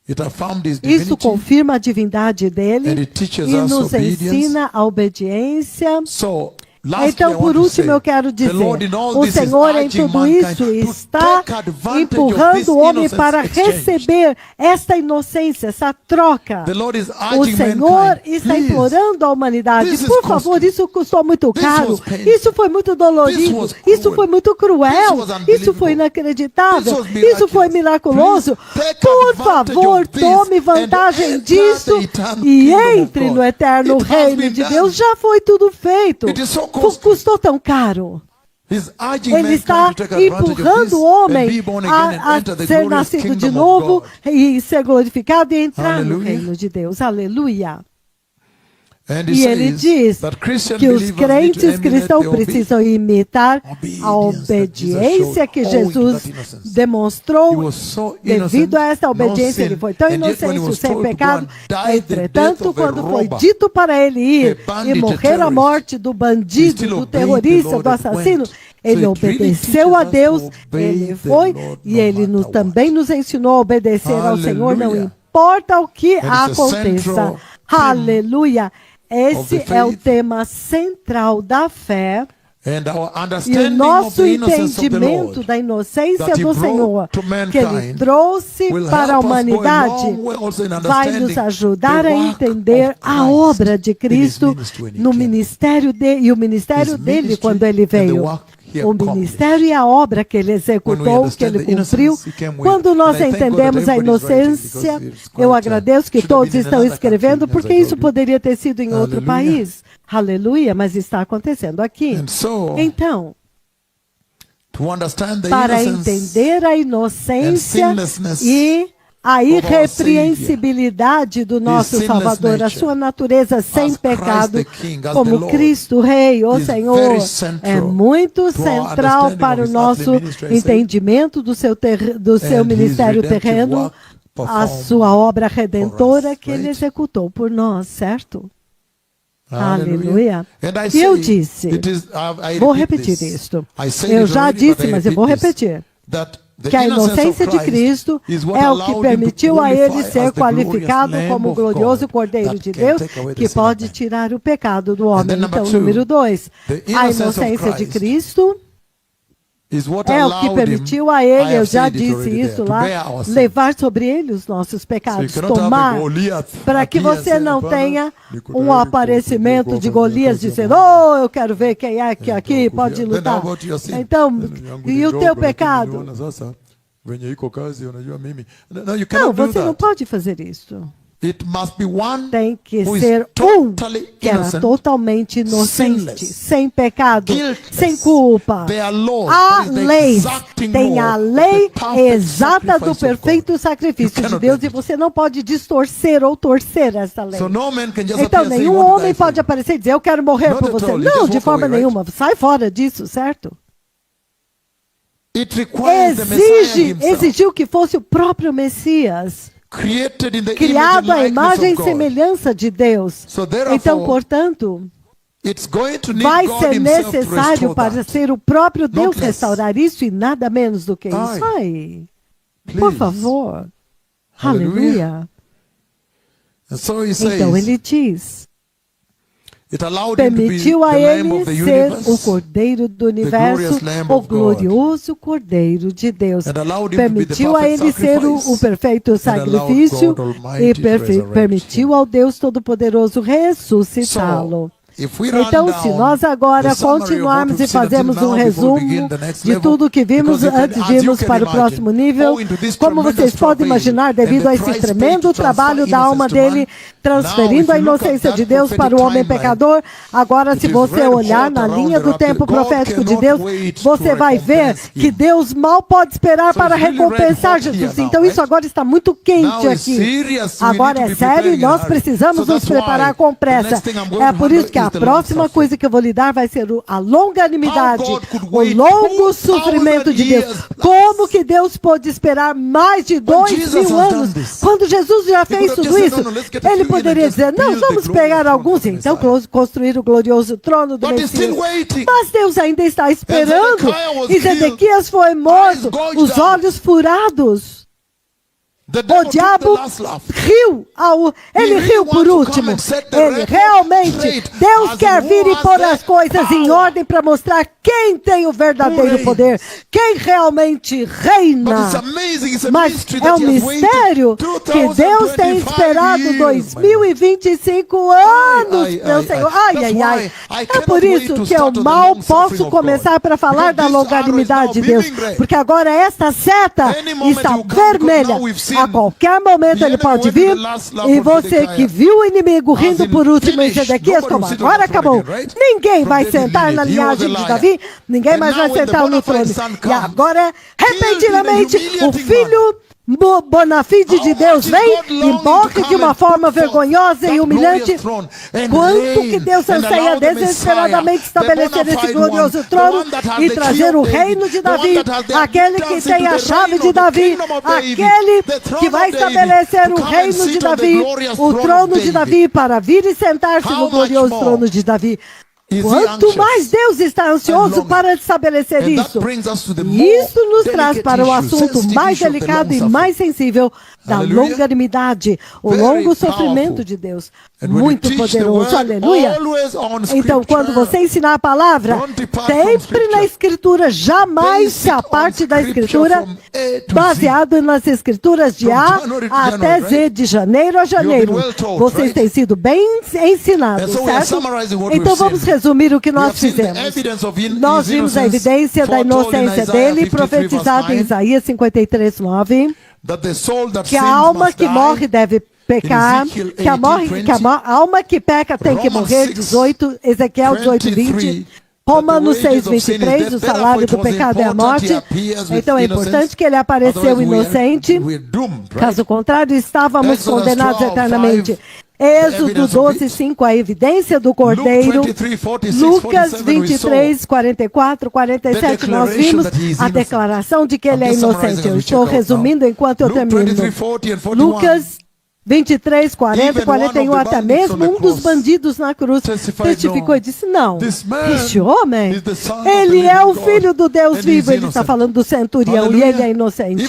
it affirmed his isso divinity, confirma a divindade and dele it teaches e us nos obedience. ensina a obediência. So, lastly, I Então, want por to último, say, eu quero the Lord dizer, in all o this is Senhor em urging tudo mankind isso to está take advantage of empurrando this o homem innocence para exchange. receber esta inocência, essa troca. The Lord is O urging Senhor mankind, está please, implorando a humanidade, this is por favor, costly. isso custou muito This caro, was painful. isso foi muito This dolorido, was isso cruel. foi muito This cruel, was unbelievable. isso foi inacreditável, This was isso foi miraculoso. Please, take Por advantage favor, of this tome and vantagem enter disso the eternal e kingdom of entre God. no eterno It has reino been de done. Deus. Já foi tudo feito. It is so costly. Custou tão caro. He's urging Ele mankind está to take advantage of this empurrando o and homem be born again and a enter the ser glorious nascido de kingdom novo of God. e ser glorificado e entrar no Hallelujah. reino de Deus. Aleluia. And E ele says diz that Christian que os believers need to crentes emulate cristãos the precisam imitar a obedience that Jesus obediência showed, que owing to Jesus that innocence. He demonstrou. was so Devido a esta innocent, no obediência, sin, ele foi tão and yet when he inocente, was sem told to go pecado. and die the Entretanto, death of a quando foi robber, dito para ele ir a bandit, e morrer a terrorist, morte do he bandido, still do obeyed the terrorista, Lord do and assassino, went. ele So it really obedeceu a teaches us Deus, to obey ele the foi Lord e no ele matter também nos ensinou a obedecer ao Senhor, não Hallelujah. importa o que And it's a aconteça. central Aleluia. Esse of the é o faith. tema central da fé. And our E o understanding of nosso the innocence of the entendimento Lord da inocência that he do brought Senhor, to que Ele mankind trouxe will para a help us go a humanidade, long way also in vai nos understanding ajudar the a work entender of a Christ obra de in his Cristo ministry when he no came. ministério dele e o ministério His dele ministry quando ele and the veio. work he O accomplished. ministério e a obra que ele When we executou, que understand ele the innocence cumpriu. he came with. Quando nós And I thank God that entendemos a everybody is writing inocência, because it's eu quite, agradeço que should have todos been in estão another escrevendo, country, as porque I isso told you. poderia ter sido em outro Hallelujah. país. Aleluia, mas está acontecendo aqui. And so, Então, to understand the para innocence entender a inocência and sinlessness e a our irrepreensibilidade do nosso sinless Salvador, a nature, sua natureza sem Christ pecado, the King, as the como Lord, Cristo Rei, o is Senhor, very central é muito to our central understanding para o of his nosso earthly ministry, I say, entendimento do seu and his ministério redemptive terreno, work a performed sua obra redentora us, que ele right? executou por nós, certo? Hallelujah. Aleluia. And I E eu say, disse, it is, I vou repeat repetir this. isto. I said Eu it já already, disse, but I mas eu vou repeat this, repetir. that the Que a innocence of inocência de Christ Cristo is what é o que allowed him to permitiu a ele qualify ser as the glorious qualificado Lamb como o of glorioso God Cordeiro that de can Deus, take away the que sin of pode man. tirar o pecado do And homem. then number Então, two, número 2, the a innocence of inocência de Christ Cristo is what é o que allowed permitiu him, a I ele, have eu já said it disse already isso there, to lá, bear our sin. levar sobre ele os nossos So you pecados, cannot have a tomar, Goliath para que aqui você assim, não para tenha Nicodemo, um aparecimento de Golias dizendo, oh, eu quero ver quem é que aqui pode Then lutar. how about your sin? Então, Yangu e ni o ndogo, teu lakini pecado? niona sasa, venye iko kazi, unajua mimi. No, you Não, cannot do você não that. pode fazer isso. It must be one Tem que who is ser totally que era innocent, totalmente inocente, sinless, sem pecado, guiltless. sem culpa. There are laws. Há There is the leis, exacting tem a law of lei the perfect exata do sacrifice of perfeito God. sacrifício You de cannot Deus do e você não pode distorcer ou torcer essa lei. So no man can just Então, appear and say, nenhum "I want to homem die for pode you." aparecer e dizer, eu quero morrer Not por at você. all. You Não, just de walk forma away, nenhuma. Sai fora disso, certo? It requires the Messiah himself, Exigiu que fosse o próprio Messias, created in the image and criado à likeness imagem of e God. semelhança de Deus. So therefore, Então, portanto, it's going to need vai God ser himself to necessário restore para that. ser o próprio Deus Not less. restaurar isso e nada menos do que isso. Ai. Ai, por Please. favor. Hallelujah. Aleluia. And so he Então says, ele diz, it allowed him to be permitiu a the Lamb ele of the ser universe, o Cordeiro do universo, glorious Lamb o of God. glorioso Cordeiro de Deus. and allowed him to be the Permitiu a perfect ele ser sacrifice, o perfeito allowed sacrifício God Almighty e to resurrect permitiu ao Deus Todo-Poderoso ressuscitá-lo. If we run Então, down se nós agora the summary of what continuarmos we've e seen until fazemos now um before we resumo begin the next de level, tudo que vimos because you can- antes as de you irmos can para o imagine, próximo nível, owing to this como tremendous vocês podem travail imaginar, and devido the a esse price paid tremendo to transfer trabalho da alma innocence to man, dele transferindo a inocência de Deus para o homem pecador. Agora, se você olhar na linha do tempo profético de Deus, você vai ver que Deus mal pode esperar para recompensar Jesus. Então, isso agora está muito quente aqui. Agora é sério e nós precisamos nos preparar com pressa. É por isso que a próxima coisa que eu vou lhe dar vai ser a longanimidade, o longo sofrimento de Deus. Como que Deus pôde esperar mais de 2000 anos? Quando Jesus já fez tudo isso, ele poderia dizer, não, vamos pegar alguns e então construir o glorioso trono do Messias. Mas Deus ainda está esperando. E Zedequias foi morto, os olhos furados. O diabo riu, ele riu por último. Ele realmente, Deus quer vir e pôr as coisas em ordem para mostrar quem tem o verdadeiro poder, quem realmente reina. Mas é um mistério que Deus tem esperado 2025 anos, meu Senhor. Ai, ai, ai. É por isso que eu mal posso começar para falar da longanimidade de Deus, porque agora essa seta está vermelha. A qualquer momento ele pode vir, e você que viu o inimigo rindo por último em Zedequias, como agora acabou, ninguém vai sentar na linhagem de Davi, ninguém mais vai sentar no trono. E agora, repentinamente, o filho Bonafide de Deus vem e morre de uma forma vergonhosa e humilhante. Quanto que Deus anseia desesperadamente estabelecer esse glorioso trono e trazer o reino de Davi, aquele que tem a chave de Davi, aquele que vai estabelecer o reino de Davi, o trono de Davi, para vir e sentar-se no glorioso trono de Davi. Quanto mais Deus está ansioso para estabelecer isso, isso nos traz para o assunto mais delicado e mais sensível da longanimidade, o longo sofrimento de Deus. Muito poderoso, aleluia. Então, quando você ensinar a palavra, sempre na Escritura, jamais se aparte da Escritura, baseado nas Escrituras de A até Z, de janeiro a janeiro. Vocês têm sido bem ensinados, certo? Então, vamos resumir o que nós fizemos. Nós vimos a evidência da inocência dele, profetizada em Isaías 53:9, que a alma que morre deve pecar, que a alma que peca tem que morrer, 18, Ezequiel 18:20, Romanos 6:23, o salário do pecado é a morte. Então é importante que ele apareceu inocente, caso contrário estávamos condenados eternamente. Êxodo 12:5, a evidência do Cordeiro. Lucas 23, 44, 47, nós vimos a declaração de que ele é inocente. Eu estou resumindo enquanto eu termino. Lucas 23, 40, 41, até mesmo um dos bandidos na cruz testificou e disse, não, este homem, ele é o filho do Deus vivo. Ele está falando do centurião e ele é inocente.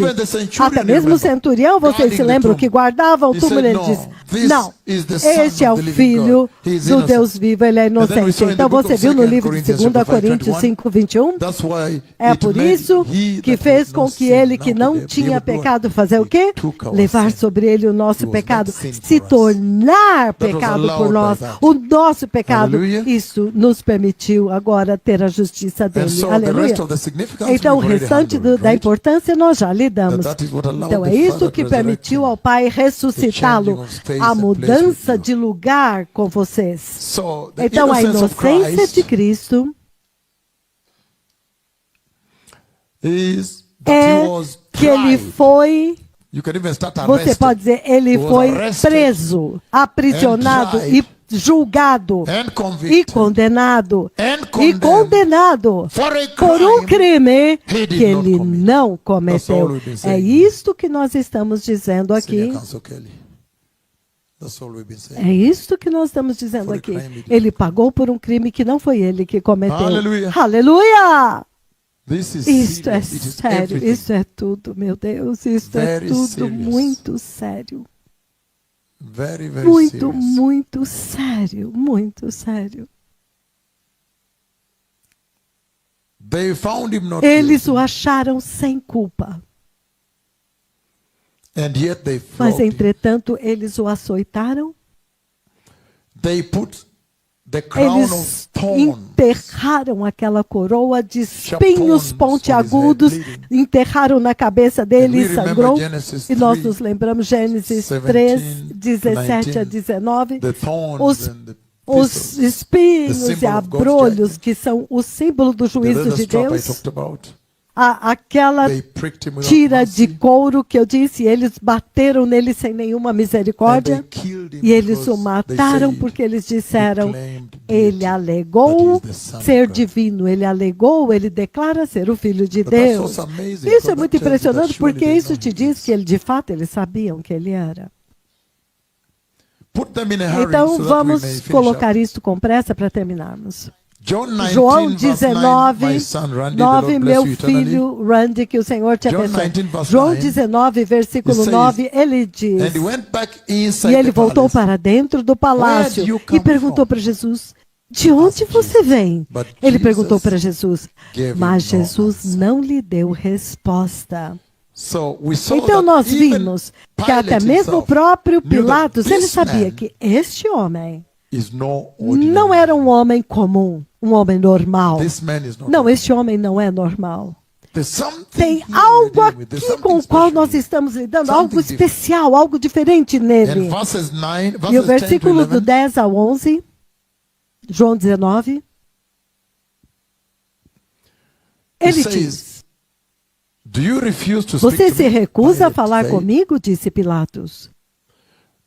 Até mesmo o centurião, vocês se lembram que guardava o túmulo, ele disse, não, este é o filho do Deus vivo, ele é inocente. Então você viu no livro de 2 Coríntios 5:21? É por isso que fez com que ele que não tinha pecado fazer o quê? Levar sobre ele o nosso pecado, se tornar pecado por nós, o nosso pecado. Isso nos permitiu agora ter a justiça dele. Aleluia. Então o restante da importância nós já lhe damos. Então é isso que permitiu ao Pai ressuscitá-lo, a mudança de lugar com vocês. Então a inocência de Cristo é que ele foi, você pode dizer, ele foi preso, aprisionado e julgado e condenado por um crime que ele não cometeu. É isto que nós estamos dizendo aqui. É isto que nós estamos dizendo aqui. Ele pagou por um crime que não foi ele que cometeu. Aleluia! Isto é sério, isso é tudo, meu Deus, isto é tudo muito sério. Muito, muito sério, muito sério. Eles o acharam sem culpa. Mas, entretanto, eles o açoitaram. the crown of Eles thorns. enterraram aquela coroa de espinhos pontiagudos, enterraram na cabeça dele e sangrou. E nós nos lembramos Gênesis 3, 17 a 19. Os espinhos e abrolhos, que são o símbolo do juízo de Deus. Aquela tira de couro que eu disse, eles bateram nele sem nenhuma misericórdia e eles o mataram porque eles disseram, ele alegou ser divino, ele declara ser o Filho de Deus. Isso é muito impressionante porque isso te diz que de fato eles sabiam que ele era. Então vamos colocar isso com pressa para terminarmos. João 19, 9, meu filho Randy, que o Senhor te abençoe. João 19, versículo 9, ele diz, e ele voltou para dentro do palácio e perguntou para Jesus, de onde você vem? Ele perguntou para Jesus, mas Jesus não lhe deu resposta. Então nós vimos que até mesmo o próprio Pilatos, ele sabia que este homem não era um homem comum, um homem normal. Não, este homem não é normal. Tem algo aqui com o qual nós estamos lidando, algo especial, algo diferente nele. E o versículo do 10 ao 11, João 19, ele diz, você se recusa a falar comigo? Disse Pilatos.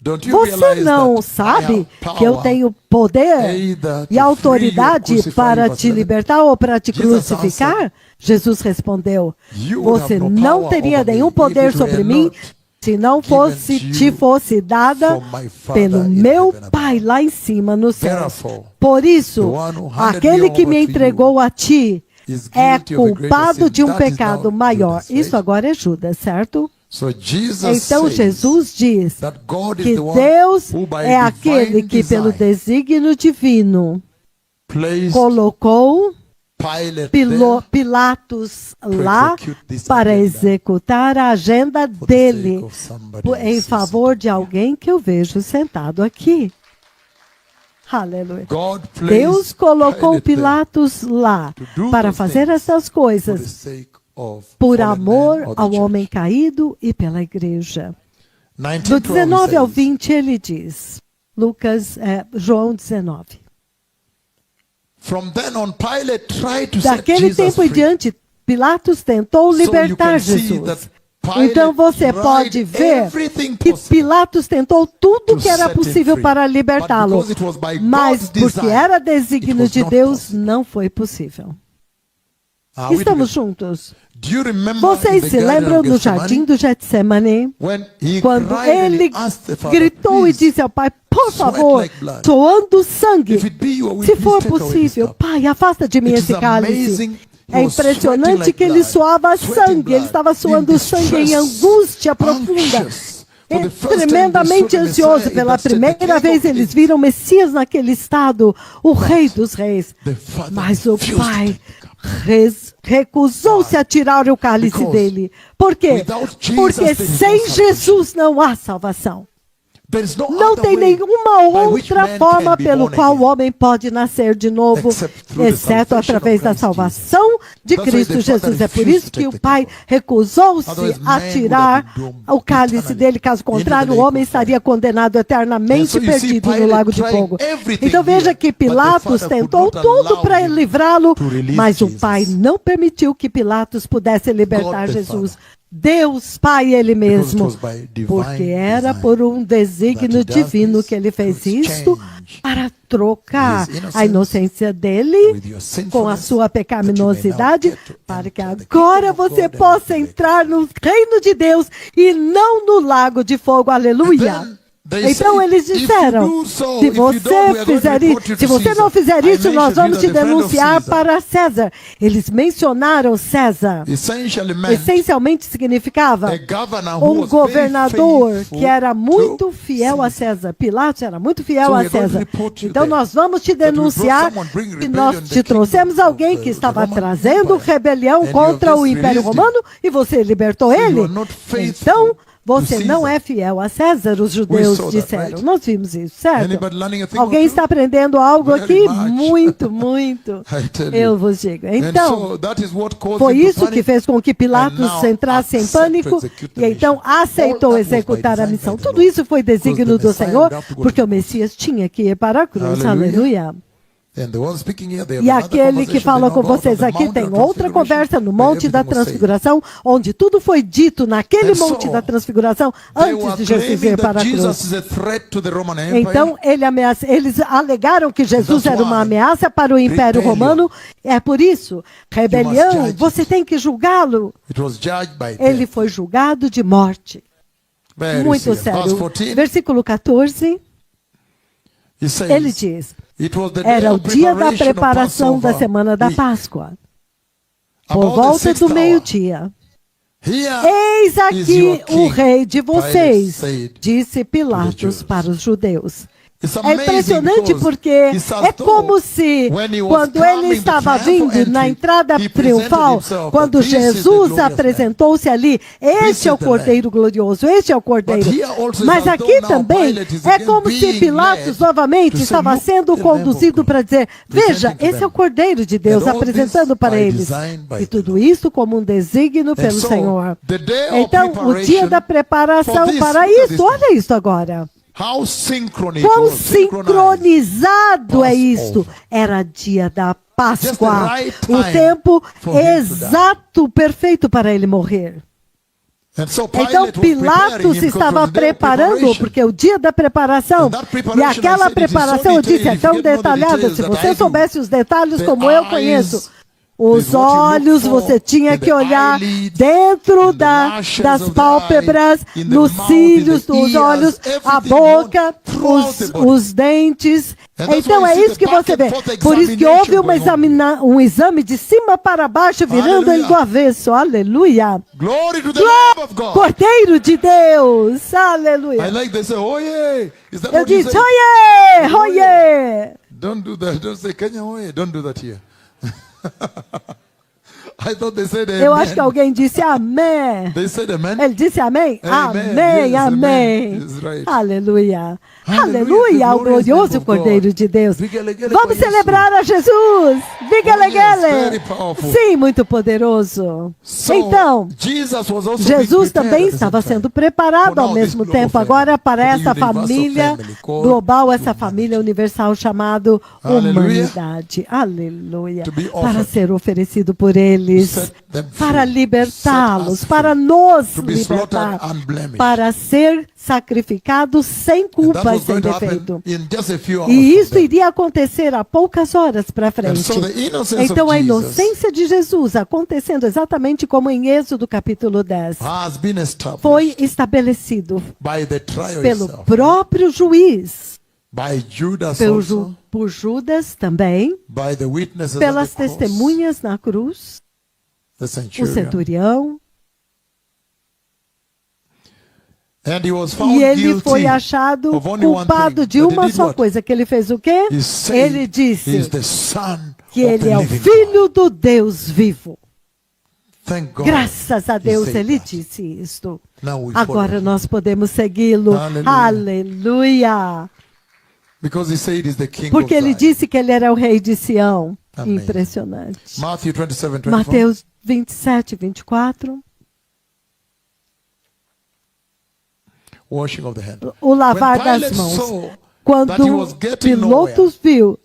Você não sabe que eu tenho poder e autoridade para te libertar ou para te crucificar? Jesus respondeu, você não teria nenhum poder sobre mim se não te fosse dada pelo meu Pai lá em cima no céu. Por isso, aquele que me entregou a ti é culpado de um pecado maior. Isso agora é Judas, certo? Então Jesus diz que Deus é aquele que pelo desígnio divino colocou Pilatos lá para executar a agenda dele em favor de alguém que eu vejo sentado aqui. Aleluia. Deus colocou Pilatos lá para fazer essas coisas por amor ao homem caído e pela igreja. Do 19 ao 20 ele diz, João 19. Daquele tempo em diante, Pilatos tentou libertar Jesus. Então você pode ver que Pilatos tentou tudo que era possível para libertá-lo, mas porque era desígnio de Deus, não foi possível. Estamos juntos. Vocês se lembram no jardim do Getsemane? Quando ele gritou e disse ao Pai, por favor, soando sangue, se for possível, Pai, afasta de mim esse cálice. É impressionante que ele suava sangue, ele estava suando sangue em angústia profunda. Tremendamente ansioso. Pela primeira vez eles viram Messias naquele estado, o Rei dos Reis. Mas o Pai recusou-se a tirar o cálice dele. Por quê? Porque sem Jesus não há salvação. Não tem nenhuma outra forma pelo qual o homem pode nascer de novo, exceto através da salvação de Cristo Jesus. É por isso que o Pai recusou-se a tirar o cálice dele, caso contrário, o homem estaria condenado eternamente e perdido no lago de fogo. Então veja que Pilatos tentou tudo para livrá-lo, mas o Pai não permitiu que Pilatos pudesse libertar Jesus. Deus Pai Ele mesmo, porque era por um desígnio divino que Ele fez isto, para trocar a inocência dele com a sua pecaminosidade, para que agora você possa entrar no reino de Deus e não no lago de fogo. Aleluia! Então eles disseram, se você não fizer isso, nós vamos te denunciar para César. Eles mencionaram César. Essencialmente significava um governador que era muito fiel a César. Pilatos era muito fiel a César. Então nós vamos te denunciar que nós te trouxemos alguém que estava trazendo rebelião contra o Império Romano e você libertou ele. Então você não é fiel a César, os judeus saw that, disseram. right? Nós vimos isso, certo? Anybody learning a thing Alguém or está two? aprendendo algo Very aqui? much. Muito, muito. I tell Eu you. vos digo. And Então, so that is what caused foi him to isso que panic. fez com que And Pilatos now entrasse em accept to pânico execute the e então mission. All aceitou that was by executar a design by missão. the Tudo Lord. isso foi desígnio Because the do Messiah Senhor, would have to go porque to o Messias tinha que ir para a cruz. Hallelujah. Aleluia. And the one speaking here, they have E another aquele que conversation fala they know com about vocês on the aqui Mount tem of outra Transfiguration, conversa no where Monte da everything was said. Transfiguração, onde tudo foi dito naquele And Monte so, da Transfiguração They antes were de Jesus claiming ir para that a Jesus cruz. is a threat to the Roman Empire. Então eles alegaram que Jesus That's era uma why ameaça para o Império rebellion. Romano. É por isso, rebelião, judge você it. tem que julgá-lo. It was judged by Ele death. foi julgado de morte. Very Muito serious. Verse sério. 14, Versículo 14, he says, ele diz: it was the day era o of dia da preparation of preparação da Passover semana da week. Páscoa. Por About the volta sixth do hour, meio-dia. here Eis is your aqui king, o rei de Pilate vocês, said disse Pilatos Jews. para os judeus. It's É amazing impressionante because porque it's as é though como se, when he was quando ele coming, the estava triumphal vindo na entry, entrada he presented triunfal, himself, quando this is the Jesus glorious apresentou-se ali, este é o is the Cordeiro glorioso, este é o Cordeiro. But here also Mas is as aqui though now também Pilate is é again como se being Pilatos led novamente to say, estava "Look, sendo the Lamb of conduzido God, para dizer, veja, presenting to esse é them." o Cordeiro de Deus, And all apresentando this para by eles. design by E the tudo Lord. isso como um desígnio pelo so, Senhor. the day of Então, o dia da preparação for this, para look at isso, this. olha isso agora. How synchronized Quão was, synchronized. sincronizado é isto? Passover. Era dia da Páscoa. Just the right O time tempo for him to exato, perfeito para ele morrer. And so Então Pilate was preparing Pilatos him because estava it was the day of preparando, preparation. porque o dia da preparação, And that e preparation, aquela I said, it is preparação, so eu disse, é detailed, if tão you get more detalhada, details se that I você do. soubesse os detalhes The como eu eyes, conheço. Os is what you look olhos, for você tinha in que the olhar eyelids, dentro in the lashes das of the pálpebras, eye, in the nos mouth, cílios, in the nos ears, olhos, a everything boca, throughout the body. os dentes. And that's Então why you é see isso the que você back and vê. forth Por isso que houve examination um exame de cima para baixo, virando ele do avesso. Aleluia. Glory to the Lamb of God. Cordeiro de Deus. Aleluia. I like they say, oh yeah. Is that Eu what you disse, say? oiê, oiê. Don't do that. Don't say Kenya, oh yeah. Don't do that here. I thought they said amen. Eu acho que alguém disse amém. They said amen. Ele disse amém? Amen, Amém, yes, amém. amen. That's right. Aleluia. Hallelujah, Aleluia ao the glorious glorioso name of Cordeiro God. de Deus. Vigelegele Vamos com isso. celebrar a Jesus. Vigelegele. yes, very powerful. Sim, muito poderoso. So, Então, Jesus was also Jesus being prepared também at the estava same time. sendo preparado For ao now, mesmo this global tempo, family, agora para for the essa universal família family called global, essa humanity. família universal chamado Hallelujah. humanidade. Aleluia. To be Para offered. ser oferecido por eles, To set them free. para libertá-los, Set us para free. nos To be slaughtered libertar, unblemished. para ser sacrificado sem And that culpa e was sem going to defeito. happen in just a few hours E from isso then. iria acontecer a poucas horas para frente. so the innocence Então of a Jesus inocência de Jesus, acontecendo exatamente como em Êxodo capítulo 10, has been established foi estabelecido by the trial pelo itself, próprio juiz, by Judas pelo also, por Judas também, by the witnesses pelas at the cross, testemunhas na cruz, the o centurion. centurião, And he was found e ele guilty foi achado of only one culpado thing, de but he uma did só what? coisa, que ele fez o quê? He said Ele he disse is the son que of ele the é o living filho God. do Deus vivo. Thank God. Graças a he Deus said ele that. disse isto. Now we Agora follow. nós podemos segui-lo. Aleluia. Aleluia. Because he said he's the king Porque of ele Zion. disse que ele era o rei de Sião. Amém. Impressionante. Matthew 27:24. Mateus 27, 24. Washing of the hand. O lavar When das Pilate mãos. saw that he Quando was getting Pilatos viu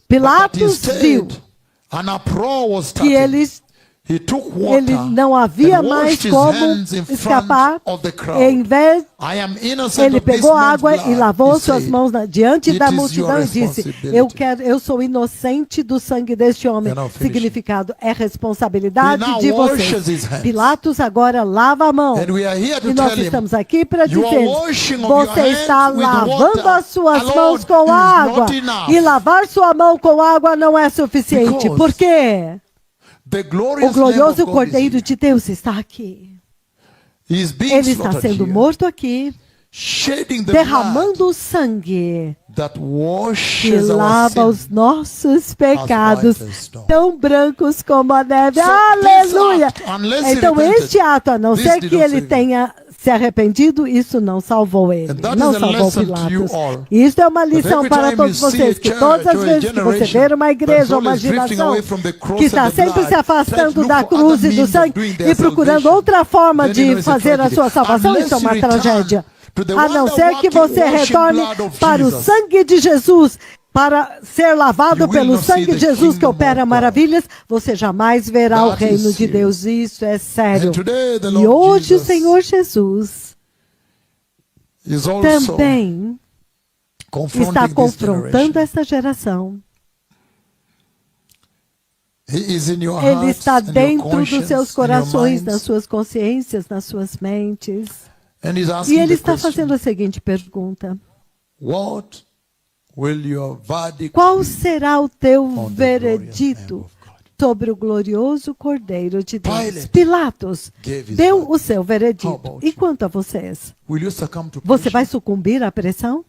an uproar was que starting. He took water ele não havia and mais washed his como hands in escapar, front of the crowd. em vez I am innocent ele of this pegou man's água blood, e lavou he suas said. mãos diante It da is multidão your e disse: responsibility. eu sou inocente do sangue deste homem. And now finish. Significado é responsabilidade He now de washes vocês. his hands. Pilatos agora lava a mão. And we are here to E nós tell him, estamos aqui para you are dizer: washing of your você hands está with lavando water as suas alone mãos com is água. not enough. E lavar sua mão com água não é suficiente. Because Por quê? the O glorious glorioso Lamb of God Cordeiro is de Deus está aqui. here. He is being Ele está slaughtered sendo here, morto aqui, shedding the blood derramando o sangue that que washes our lava os sin. nossos pecados, white as snow. tão brancos como a neve. So Aleluia! this act, unless he Então repented, este ato, a não this ser did que not ele save him. tenha se arrependido, isso não salvou ele, não salvou Pilatos. Isso é uma lição para todos vocês, que todas as vezes que você ver uma igreja ou uma geração que está sempre se afastando da cruz e do sangue e procurando outra forma de fazer a sua salvação, isso é uma tragédia. A não ser que você retorne para o sangue de Jesus, para ser lavado pelo sangue de Jesus que opera maravilhas, você jamais verá o reino de Deus. Isso é sério. E hoje o Senhor Jesus também está confrontando essa geração. Ele está dentro dos seus corações, nas suas consciências, nas suas mentes. E ele está fazendo a seguinte pergunta: qual será o teu veredito sobre o glorioso Cordeiro de Deus? Pilatos deu o seu veredito. E quanto a vocês? Você vai sucumbir à pressão?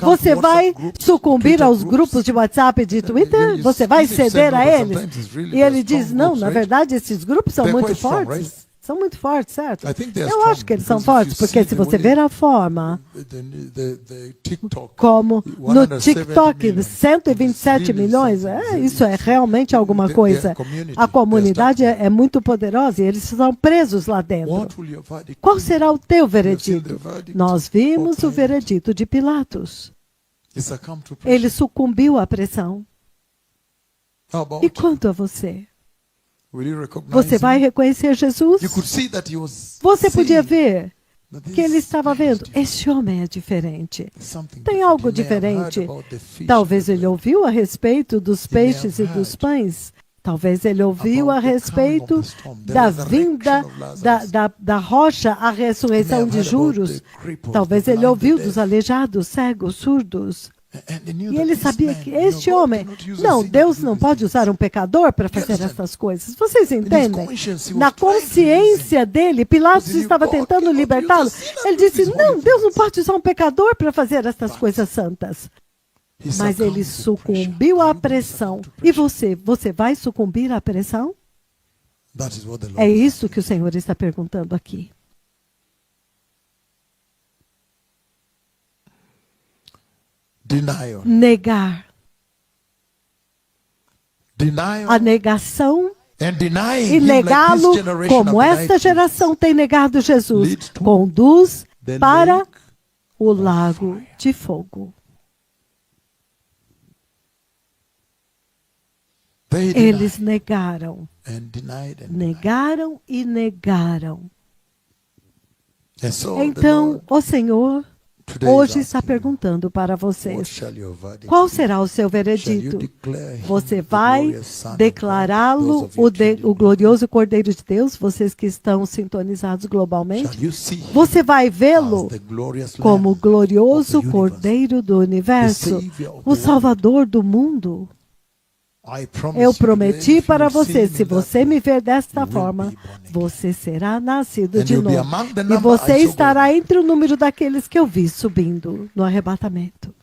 Você vai sucumbir aos grupos de WhatsApp e de Twitter? Você vai ceder a eles? E ele diz, não, na verdade esses grupos são muito fortes. São muito fortes, certo? Eu acho que eles são fortes, porque se você ver a forma como no TikTok, 127 milhões, isso é realmente alguma coisa. A comunidade é muito poderosa e eles são presos lá dentro. Qual será o teu veredito? Nós vimos o veredito de Pilatos. Ele sucumbiu à pressão. E quanto a você? Você vai reconhecer Jesus? Você podia ver que ele estava vendo. Este homem é diferente. Tem algo diferente. Talvez ele ouviu a respeito dos peixes e dos pães. Talvez ele ouviu a respeito da vinda da rocha, a ressurreição de juros. Talvez ele ouviu dos aleijados, cegos, surdos. E ele sabia que este homem... Não, Deus não pode usar um pecador para fazer essas coisas. Vocês entendem? Na consciência dele, Pilatos estava tentando libertá-lo. Ele disse, não, Deus não pode usar um pecador para fazer essas coisas santas. Mas ele sucumbiu à pressão. E você vai sucumbir à pressão? É isso que o Senhor está perguntando aqui. Negar. A negação e negá-lo como esta geração tem negado Jesus conduz para o lago de fogo. Eles negaram. Negaram e negaram. Então, o Senhor hoje está perguntando para vocês, qual será o seu veredito? Você vai declará-lo o glorioso Cordeiro de Deus, vocês que estão sintonizados globalmente? Você vai vê-lo como o glorioso Cordeiro do universo, o Salvador do mundo? Eu prometi para você, se você me ver desta forma, você será nascido de novo. E você estará entre o número daqueles que eu vi subindo no arrebatamento.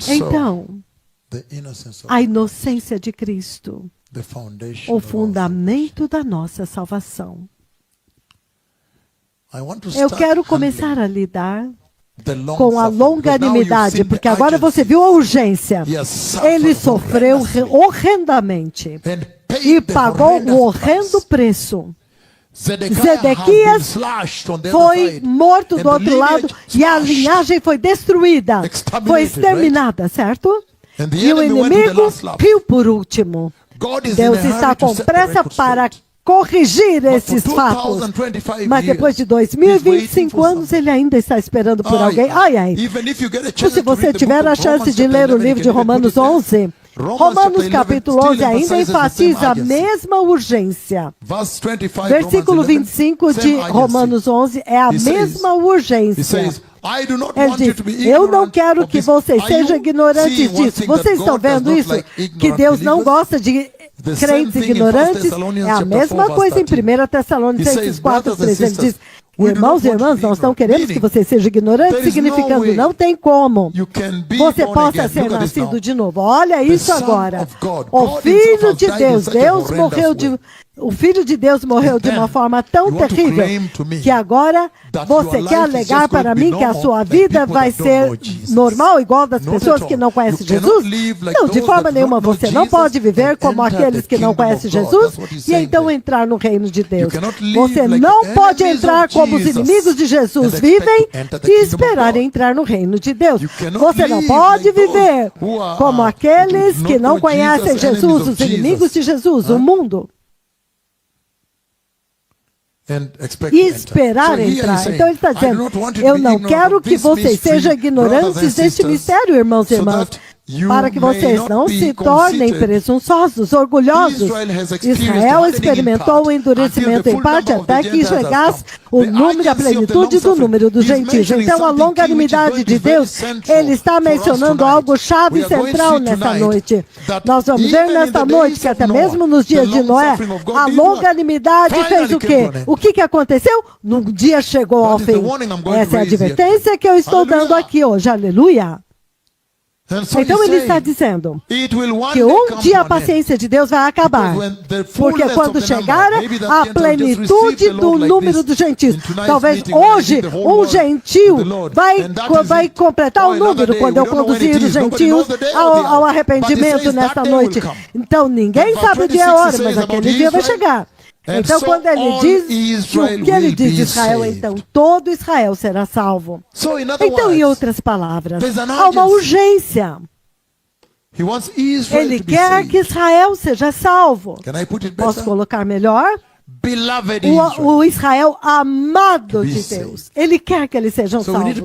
Então, a inocência de Cristo, o fundamento da nossa salvação. Eu quero começar a lidar com a longanimidade, porque agora você viu a urgência. Ele sofreu horrendamente e pagou um horrendo preço. Zedequias foi morto do outro lado e a linhagem foi destruída, foi exterminada, certo? E o inimigo riu por último. Deus está com pressa para corrigir esses fatos. Mas depois de 2025 anos, ele ainda está esperando por alguém. Ai. Se você tiver a chance de ler o livro de Romanos 11, Romanos capítulo 11 ainda enfatiza a mesma urgência. Versículo 25 de Romanos 11 é a mesma urgência. Ele diz, eu não quero que vocês sejam ignorantes disso. Vocês estão vendo isso? Que Deus não gosta de crentes ignorantes? É a mesma coisa em 1 Tessalonicenses 4:3. Ele diz, Irmãos e irmãs, nós não queremos que você seja ignorante, significando não tem como você possa ser nascido de novo. Olha isso agora. O Filho de Deus, o Filho de Deus morreu de uma forma tão terrível que agora você quer alegar para mim que a sua vida vai ser normal, igual das pessoas que não conhecem Jesus? Não, de forma nenhuma. Você não pode viver como aqueles que não conhecem Jesus e então entrar no reino de Deus. Você não pode entrar como os inimigos de Jesus vivem e esperar entrar no reino de Deus. Você não pode viver como aqueles que não conhecem Jesus, os inimigos de Jesus, o mundo. E esperar entrar. Então ele está dizendo, eu não quero que vocês sejam ignorantes deste mistério, irmãos e irmãs, para que vocês não se tornem presunçosos, orgulhosos. Israel experimentou o endurecimento em parte até que chegasse o número, a plenitude do número dos gentios. Então a longanimidade de Deus, ele está mencionando algo chave central nesta noite. Nós vamos ver nesta noite que até mesmo nos dias de Noé, a longanimidade fez o quê? O que aconteceu? No dia chegou ao fim. Essa é a advertência que eu estou dando aqui hoje. Aleluia. Então ele está dizendo que um dia a paciência de Deus vai acabar, porque quando chegar a plenitude do número dos gentios, talvez hoje um gentio vai completar o número quando eu conduzir os gentios ao arrependimento nesta noite. Então ninguém sabe o dia e a hora, mas aquele dia vai chegar. Então, quando ele diz o que ele diz de Israel, então todo Israel será salvo. Então, em outras palavras, há uma urgência. Ele quer que Israel seja salvo. Posso colocar melhor? O Israel amado de Deus. Ele quer que eles sejam salvos.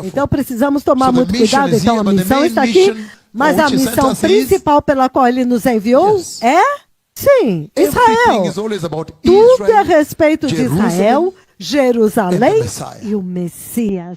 Então, precisamos tomar muito cuidado. Então, a missão está aqui, mas a missão principal pela qual ele nos enviou é... Sim, Israel. Tudo é a respeito de Israel, Jerusalém e o Messias.